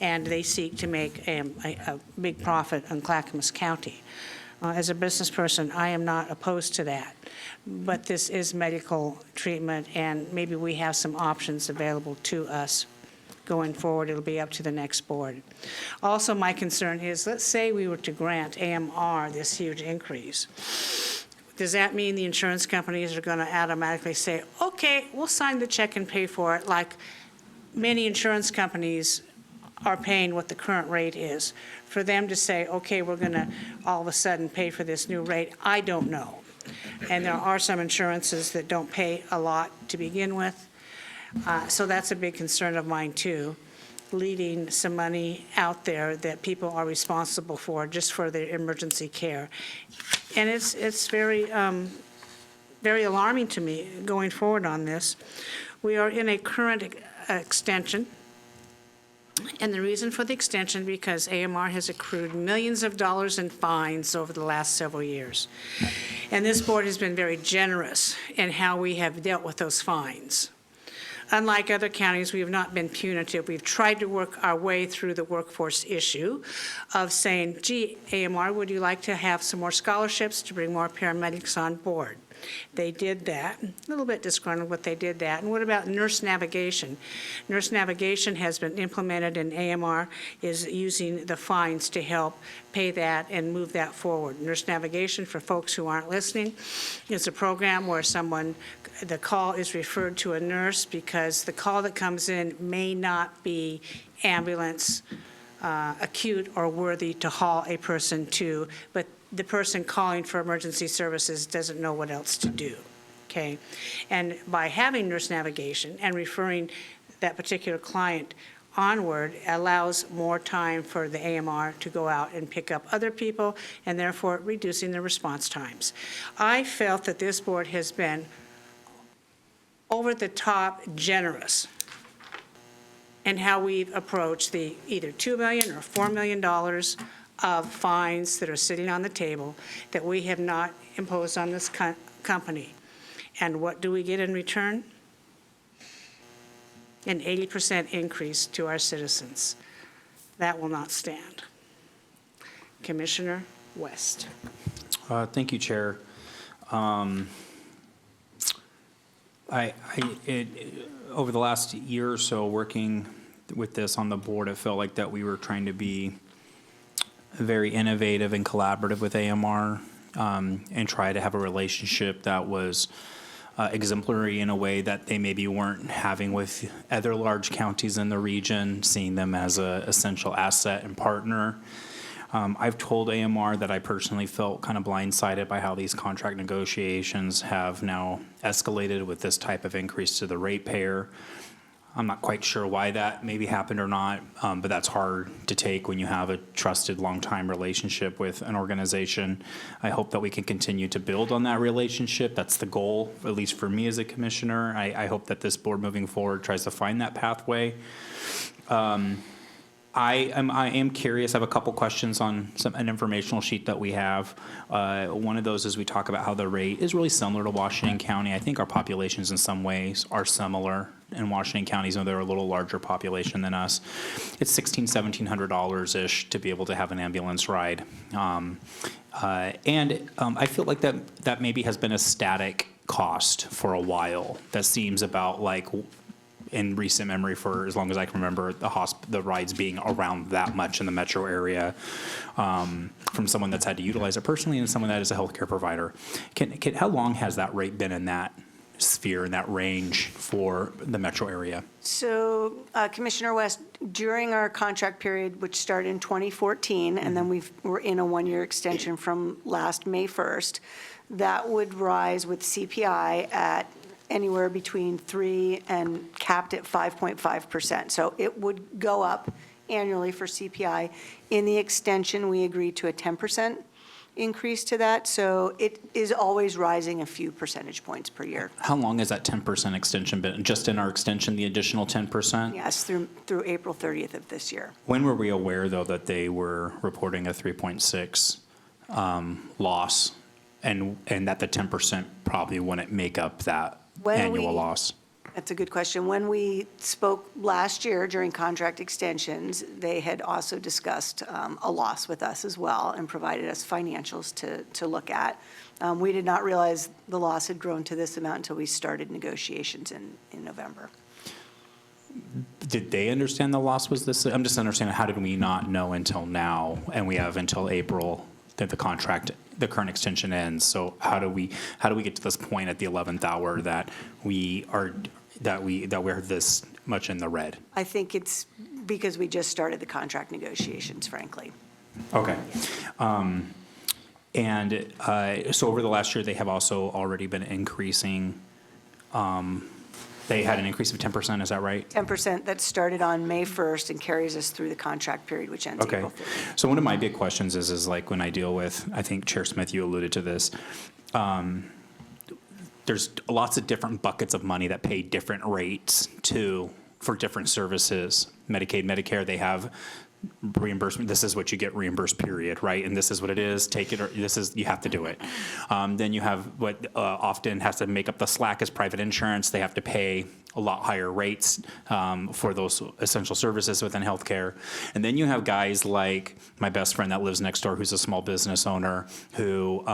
S1: and they seek to make a big profit in Clackamas County. As a business person, I am not opposed to that, but this is medical treatment, and maybe we have some options available to us going forward. It'll be up to the next board. Also, my concern is, let's say we were to grant AMR this huge increase. Does that mean the insurance companies are going to automatically say, okay, we'll sign the check and pay for it, like many insurance companies are paying what the current rate is? For them to say, okay, we're going to all of a sudden pay for this new rate, I don't know. And there are some insurances that don't pay a lot to begin with. So that's a big concern of mine too, leaving some money out there that people are responsible for just for their emergency care. And it's very, very alarming to me going forward on this. We are in a current extension. And the reason for the extension, because AMR has accrued millions of dollars in fines over the last several years. And this board has been very generous in how we have dealt with those fines. Unlike other counties, we have not been punitive. We've tried to work our way through the workforce issue of saying, gee, AMR, would you like to have some more scholarships to bring more paramedics on board? They did that. A little bit disgruntled, but they did that. And what about nurse navigation? Nurse navigation has been implemented, and AMR is using the fines to help pay that and move that forward. Nurse navigation, for folks who aren't listening, is a program where the call is referred to a nurse because the call that comes in may not be ambulance acute or worthy to haul a person to, but the person calling for emergency services doesn't know what else to do, okay? And by having nurse navigation and referring that particular client onward allows more time for the AMR to go out and pick up other people, and therefore reducing the response times. I felt that this board has been over-the-top generous in how we've approached the either $2 million or $4 million of fines that are sitting on the table that we have not imposed on this company. And what do we get in return? An 80% increase to our citizens. That will not stand. Commissioner West.
S7: Thank you, Chair. Over the last year or so, working with this on the board, it felt like that we were trying to be very innovative and collaborative with AMR, and try to have a relationship that was exemplary in a way that they maybe weren't having with other large counties in the region, seeing them as an essential asset and partner. I've told AMR that I personally felt kind of blindsided by how these contract negotiations have now escalated with this type of increase to the ratepayer. I'm not quite sure why that maybe happened or not, but that's hard to take when you have a trusted, long-time relationship with an organization. I hope that we can continue to build on that relationship. That's the goal, at least for me as a commissioner. I hope that this board moving forward tries to find that pathway. I am curious. I have a couple questions on an informational sheet that we have. One of those is we talk about how the rate is really similar to Washington County. I think our populations in some ways are similar in Washington County, even though they're a little larger population than us. It's $1,600-$1,700-ish to be able to have an ambulance ride. I feel like that maybe has been a static cost for a while. That seems about like, in recent memory, for as long as I can remember, the rides being around that much in the metro area, from someone that's had to utilize it personally and someone that is a healthcare provider. How long has that rate been in that sphere, in that range for the metro area?
S5: So, Commissioner West, during our contract period, which started in 2014, and then we're in a one-year extension from last May 1st, that would rise with CPI at anywhere between 3 and capped at 5.5%. So it would go up annually for CPI. In the extension, we agreed to a 10% increase to that. So it is always rising a few percentage points per year.
S7: How long has that 10% extension been? Just in our extension, the additional 10%?
S5: Yes, through April 30th of this year.
S7: When were we aware, though, that they were reporting a 3.6 loss, and that the 10% probably wouldn't make up that annual loss?
S5: That's a good question. When we spoke last year during contract extensions, they had also discussed a loss with us as well and provided us financials to look at. We did not realize the loss had grown to this amount until we started negotiations in November.
S7: Did they understand the loss was this? I'm just understanding, how did we not know until now, and we have until April that the current extension ends? So how do we get to this point at the 11th hour that we're this much in the red?
S5: I think it's because we just started the contract negotiations, frankly.
S7: Okay. So over the last year, they have also already been increasing. They had an increase of 10%, is that right?
S5: 10% that started on May 1st and carries us through the contract period, which ends April 30th.
S7: So one of my big questions is like when I deal with, I think Chair Smith, you alluded to this, there's lots of different buckets of money that pay different rates for different services. Medicaid, Medicare, they have reimbursement. This is what you get reimbursed, period, right? And this is what it is. Take it, or you have to do it. Then you have what often has to make up the slack is private insurance. They have to pay a lot higher rates for those essential services within healthcare. And then you have guys like my best friend that lives next door, who's a small business owner, who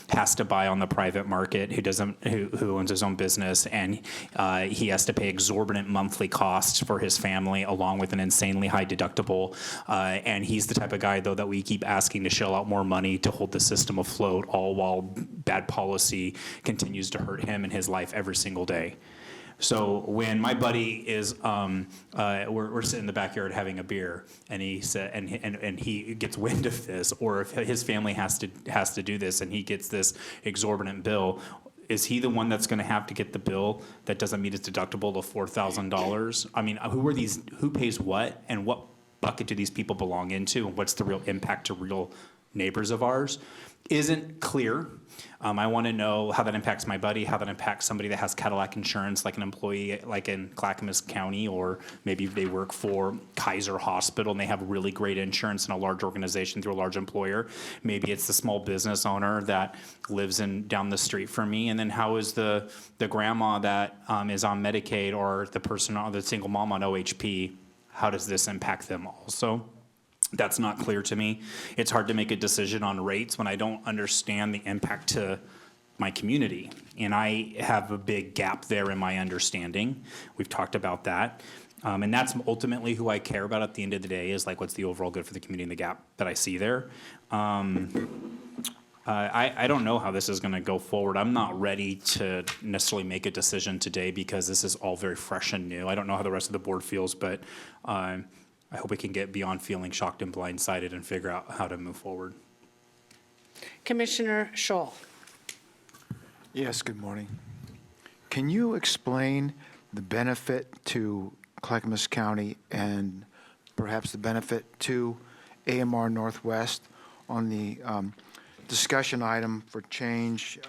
S7: has to buy on the private market, who owns his own business, and he has to pay exorbitant monthly costs for his family, along with an insanely high deductible. And he's the type of guy, though, that we keep asking to shell out more money to hold the system afloat, all while bad policy continues to hurt him and his life every single day. So when my buddy is, we're sitting in the backyard having a beer, and he said, and he gets wind of this, or if his family has to do this, and he gets this exorbitant bill, is he the one that's going to have to get the bill that doesn't meet his deductible of $4,000? I mean, who pays what, and what bucket do these people belong into, and what's the real impact to real neighbors of ours? Isn't clear. I want to know how that impacts my buddy, how that impacts somebody that has Cadillac insurance, like an employee like in Clackamas County, or maybe they work for Kaiser Hospital and they have really great insurance in a large organization through a large employer. Maybe it's the small business owner that lives down the street from me. And then how is the grandma that is on Medicaid, or the person, or the single mom on OHP, how does this impact them also? That's not clear to me. It's hard to make a decision on rates when I don't understand the impact to my community. And I have a big gap there in my understanding. We've talked about that. And that's ultimately who I care about at the end of the day, is like, what's the overall good for the community and the gap that I see there. I don't know how this is going to go forward. I'm not ready to necessarily make a decision today because this is all very fresh and new. I don't know how the rest of the board feels, but I hope we can get beyond feeling shocked and blindsided and figure out how to move forward.
S1: Commissioner Scholl.
S19: Yes, good morning. Can you explain the benefit to Clackamas County and perhaps the benefit to AMR Northwest on the discussion item for change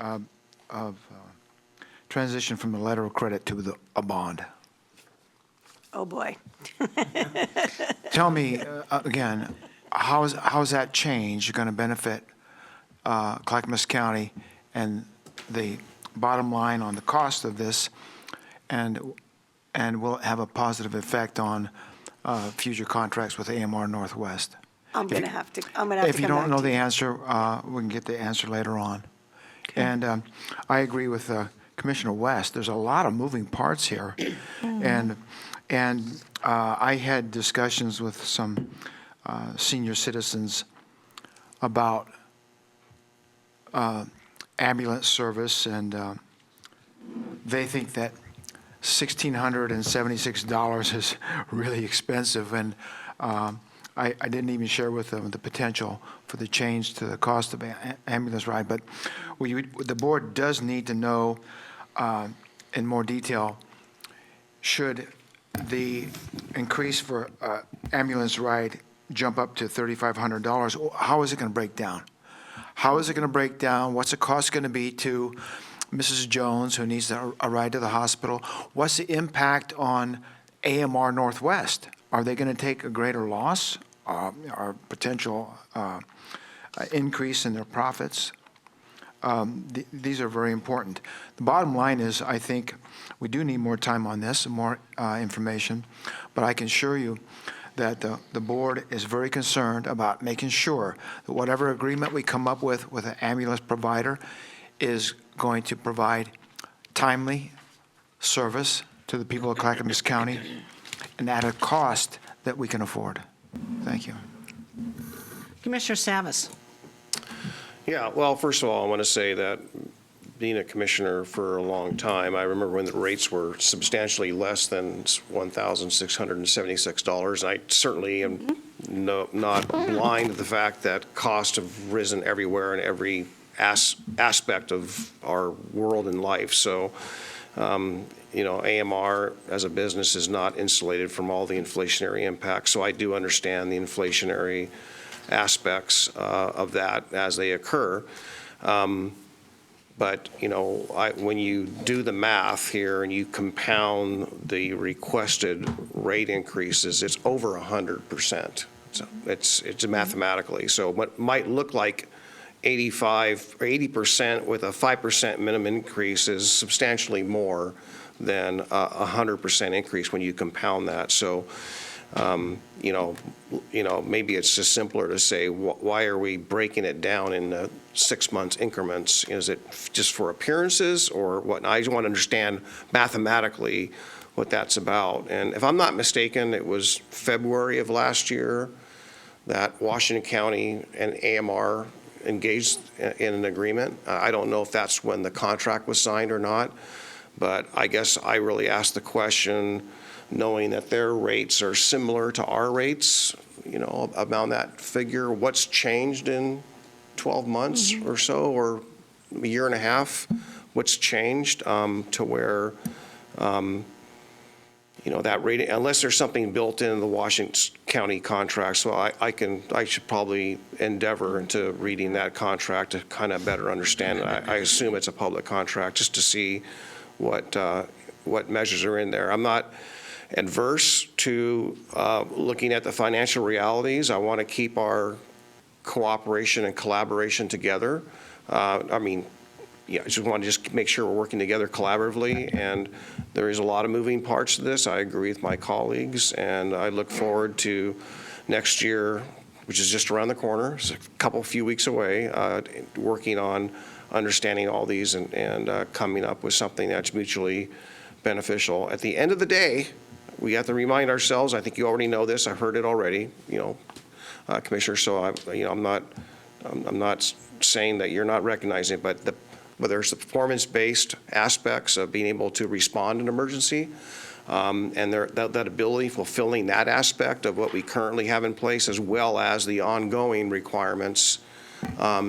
S19: of transition from the letter of credit to a bond?
S5: Oh, boy.
S19: Tell me, again, how's that change going to benefit Clackamas County and the bottom line on the cost of this, and will it have a positive effect on future contracts with AMR Northwest?
S5: I'm going to have to come
S19: If you don't
S5: back
S19: know
S5: to
S19: the
S5: you.
S19: answer, we can get the answer later on. And I agree with Commissioner West. There's a lot of moving parts here. And I had discussions with some senior citizens about ambulance service, and they think that $1,676 is really expensive. And I didn't even share with them the potential for the change to the cost of ambulance ride. But the board does need to know in more detail, should the increase for ambulance ride jump up to $3,500, how is it going to break down? How is it going to break down? What's the cost going to be to Mrs. Jones, who needs a ride to the hospital? What's the impact on AMR Northwest? Are they going to take a greater loss or potential increase in their profits? These are very important. The bottom line is, I think we do need more time on this and more information, but I can assure you that the board is very concerned about making sure that whatever agreement we come up with an ambulance provider is going to provide timely service to the people of Clackamas County and at a cost that we can afford. Thank you.
S1: Commissioner Savas.
S9: Yeah, well, first of all, I want to say that being a commissioner for a long time, I remember when the rates were substantially less than $1,676. I certainly am not blind to the fact that costs have risen everywhere in every aspect of our world and life. So, AMR as a business is not insulated from all the inflationary impacts. So I do understand the inflationary aspects of that as they occur. But, when you do the math here and you compound the requested rate increases, it's over 100%. So it's mathematically. So what might look like 85 or 80% with a 5% minimum increase is substantially more than a 100% increase when you compound that. So, maybe it's just simpler to say, why are we breaking it down in 6 months increments? Is it just for appearances or what? I just want to understand mathematically what that's about. And if I'm not mistaken, it was February of last year that Washington County and AMR engaged in an agreement. I don't know if that's when the contract was signed or not, But I guess I really asked the question knowing that their rates are similar to our rates, you know, around that figure. What's changed in 12 months or so, or a year and a half? What's changed to where, you know, that rate, unless there's something built into the Washington County contract. So I should probably endeavor into reading that contract to kind of better understand it. I assume it's a public contract, just to see what measures are in there. I'm not adverse to looking at the financial realities. I want to keep our cooperation and collaboration together. I mean, yeah, I just want to just make sure we're working together collaboratively, and there is a lot of moving parts to this. I agree with my colleagues, and I look forward to next year, which is just around the corner, it's a few weeks away, working on understanding all these and coming up with something that's mutually beneficial. At the end of the day, we have to remind ourselves, I think you already know this, I've heard it already, you know, Commissioner, so I'm not saying that you're not recognizing it, but whether it's the performance-based aspects of being able to respond in an emergency, and that ability, fulfilling that aspect of what we currently have in place, as well as the ongoing requirements.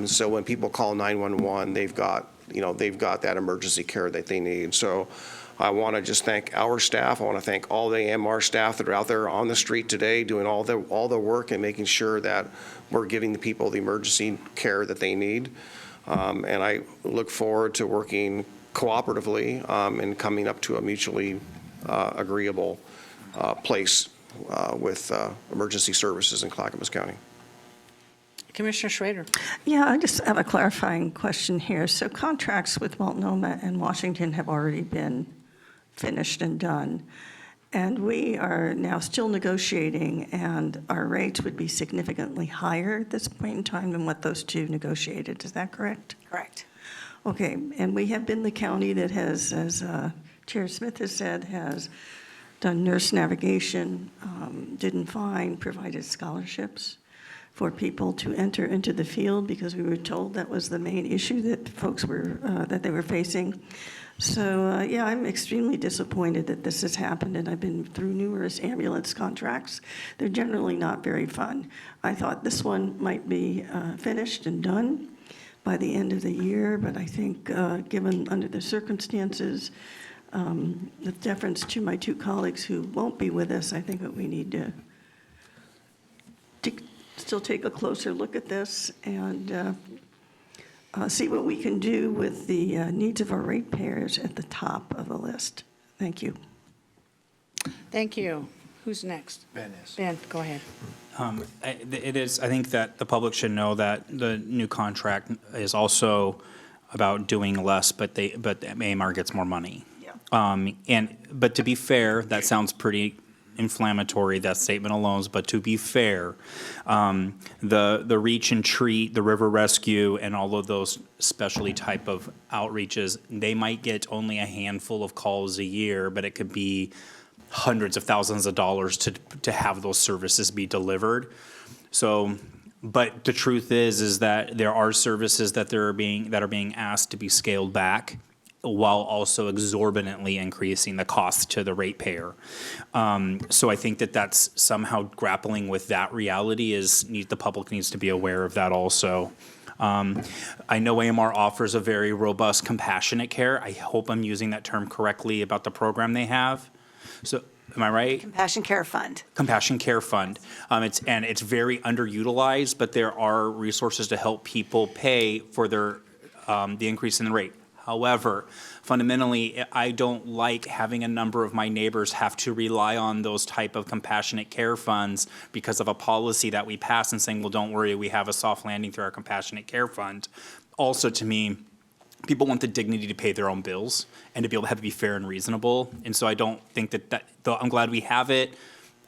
S9: So when people call 911, they've got that emergency care that they need. So I want to just thank our staff. I want to thank all the AMR staff that are out there on the street today doing all the work and making sure that we're giving the people the emergency care that they need. And I look forward to working cooperatively and coming up to a mutually agreeable place with emergency services in Clackamas County.
S1: Commissioner Schrader.
S4: Yeah, I just have a clarifying question here. So contracts with Multnomah and Washington have already been finished and done, and we are now still negotiating, and our rates would be significantly higher at this point in time than what those two negotiated. Is that correct?
S5: Correct.
S4: Okay, and we have been the county that has, as Chair Smith has said, has done nurse navigation, didn't find, provided scholarships for people to enter into the field, because we were told that was the main issue that folks were, that they were facing. So, yeah, I'm extremely disappointed that this has happened, and I've been through numerous ambulance contracts. They're generally not very fun. I thought this one might be finished and done by the end of the year, but I think given under the circumstances, the deference to my two colleagues who won't be with us, I think that we need to still take a closer look at this and see what we can do with the needs of our ratepayers at the top of the list. Thank you.
S1: Thank you. Who's next?
S19: Ben is.
S1: Ben, go ahead.
S7: It is, I think that the public should know that the new contract is also about doing less, but AMR gets more money.
S4: Yeah.
S7: But to be fair, that sounds pretty inflammatory, that statement alone, but to be fair, the reach and treat, the river rescue, and all of those specialty type of outreaches, they might get only a handful of calls a year, but it could be hundreds of thousands of dollars to have those services be delivered. So, but the truth is that there are services that are being asked to be scaled back, while also exorbitantly increasing the cost to the ratepayer. So I think that that's somehow grappling with that reality the public needs to be aware of that also. I know AMR offers a very robust compassionate care. I hope I'm using that term correctly about the program they have. So, am I right?
S5: Compassion Care Fund.
S7: Compassion Care Fund. It's very underutilized, but there are resources to help people pay for the increase in the rate. However, fundamentally, I don't like having a number of my neighbors have to rely on those type of compassionate care funds because of a policy that we pass and saying, well, don't worry, we have a soft landing through our compassionate care fund. Also, to me, people want the dignity to pay their own bills and to be able to have to be fair and reasonable. And so I don't think that though I'm glad we have it,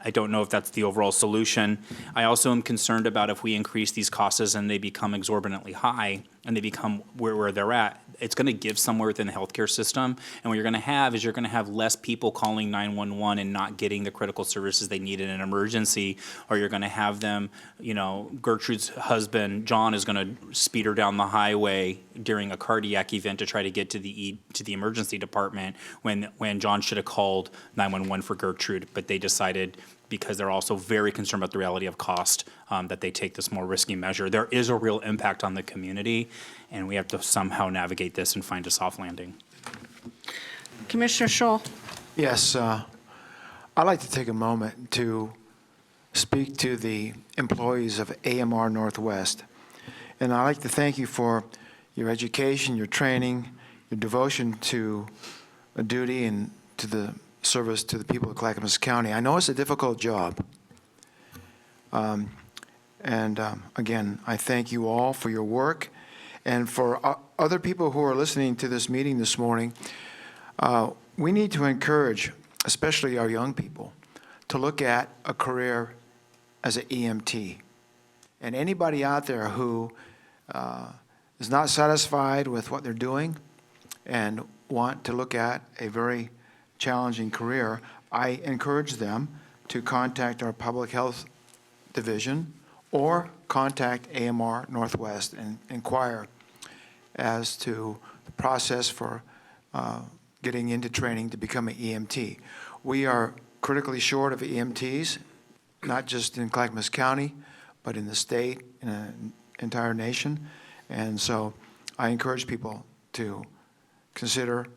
S7: I don't know if that's the overall solution. I also am concerned about if we increase these costs and they become exorbitantly high and they become where they're at, it's going to give somewhere within the healthcare system. And what you're going to have is you're going to have less people calling 911 and not getting the critical services they need in an emergency, or you're going to have them, Gertrude's husband, John, is going to speed her down the highway during a cardiac event to try to get to the emergency department when John should have called 911 for Gertrude, but they decided, because they're also very concerned about the reality of cost, that they take this more risky measure. There is a real impact on the community, and we have to somehow navigate this and find a soft landing.
S1: Commissioner Scholl.
S19: Yes, I'd like to take a moment to speak to the employees of AMR Northwest. And I'd like to thank you for your education, your training, your devotion to a duty and to the service to the people of Clackamas County. I know it's a difficult job. Again, I thank you all for your work. And for other people who are listening to this meeting this morning, we need to encourage, especially our young people, to look at a career as an EMT. And anybody out there who is not satisfied with what they're doing and want to look at a very challenging career, I encourage them to contact our Public Health Division or contact AMR Northwest and inquire as to the process for getting into training to become an EMT. We are critically short of EMTs, not just in Clackamas County, but in the state, in an entire nation. And so I encourage people to consider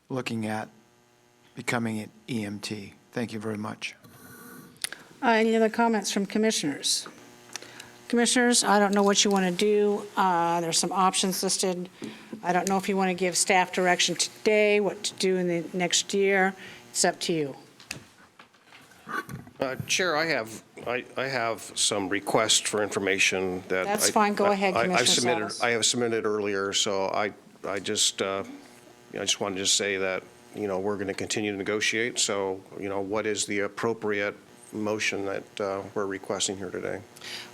S19: looking at becoming an EMT. Thank you very much.
S1: Any other comments from commissioners? Commissioners, I don't know what you want to do. There's some options listed. I don't know if you want to give staff direction today, what to do in the next year. It's up to you.
S9: Chair, I have some requests for information that.
S1: That's fine. Go ahead, Commissioner Salas.
S9: I have submitted earlier, so I just wanted to say that, we're going to continue to negotiate. So, what is the appropriate motion that we're requesting here today?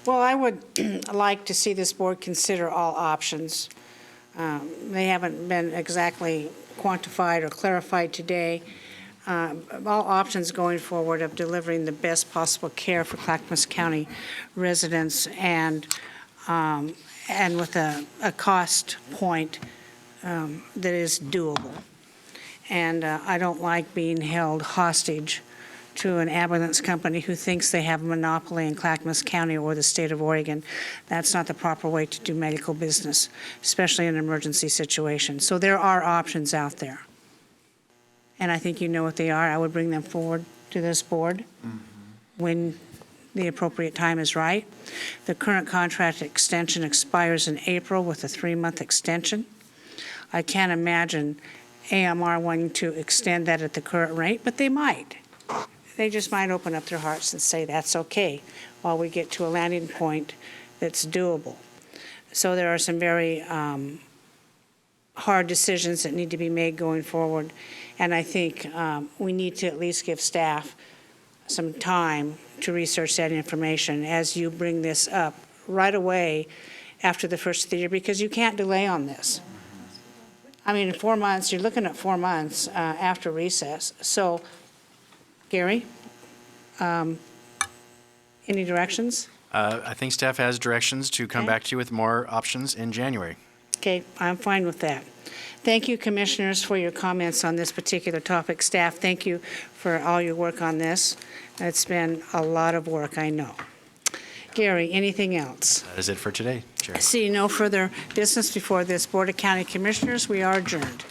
S1: Well, I would like to see this board consider all options. They haven't been exactly quantified or clarified today. All options going forward of delivering the best possible care for Clackamas County residents and with a cost point that is doable. And I don't like being held hostage to an ambulance company who thinks they have a monopoly in Clackamas County or the state of Oregon. That's not the proper way to do medical business, especially in an emergency situation. So there are options out there. And I think you know what they are. I would bring them forward to this board when the appropriate time is right. The current contract extension expires in April with a 3-month extension. I can't imagine AMR wanting to extend that at the current rate, but they might. They just might open up their hearts and say that's okay while we get to a landing point that's doable. So there are some very hard decisions that need to be made going forward. And I think we need to at least give staff some time to research that information as you bring this up right away after the first of the year, because you can't delay on this. I mean, in 4 months, you're looking at 4 months after recess. So, Gary, any directions?
S2: I think staff has directions to come back to you with more options in January.
S1: Okay, I'm fine with that. Thank you, commissioners, for your comments on this particular topic. Staff, thank you for all your work on this. It's been a lot of work, I know. Gary, anything else?
S2: That is it for today, Chair.
S1: See no further business before this Board of County Commissioners. We are adjourned.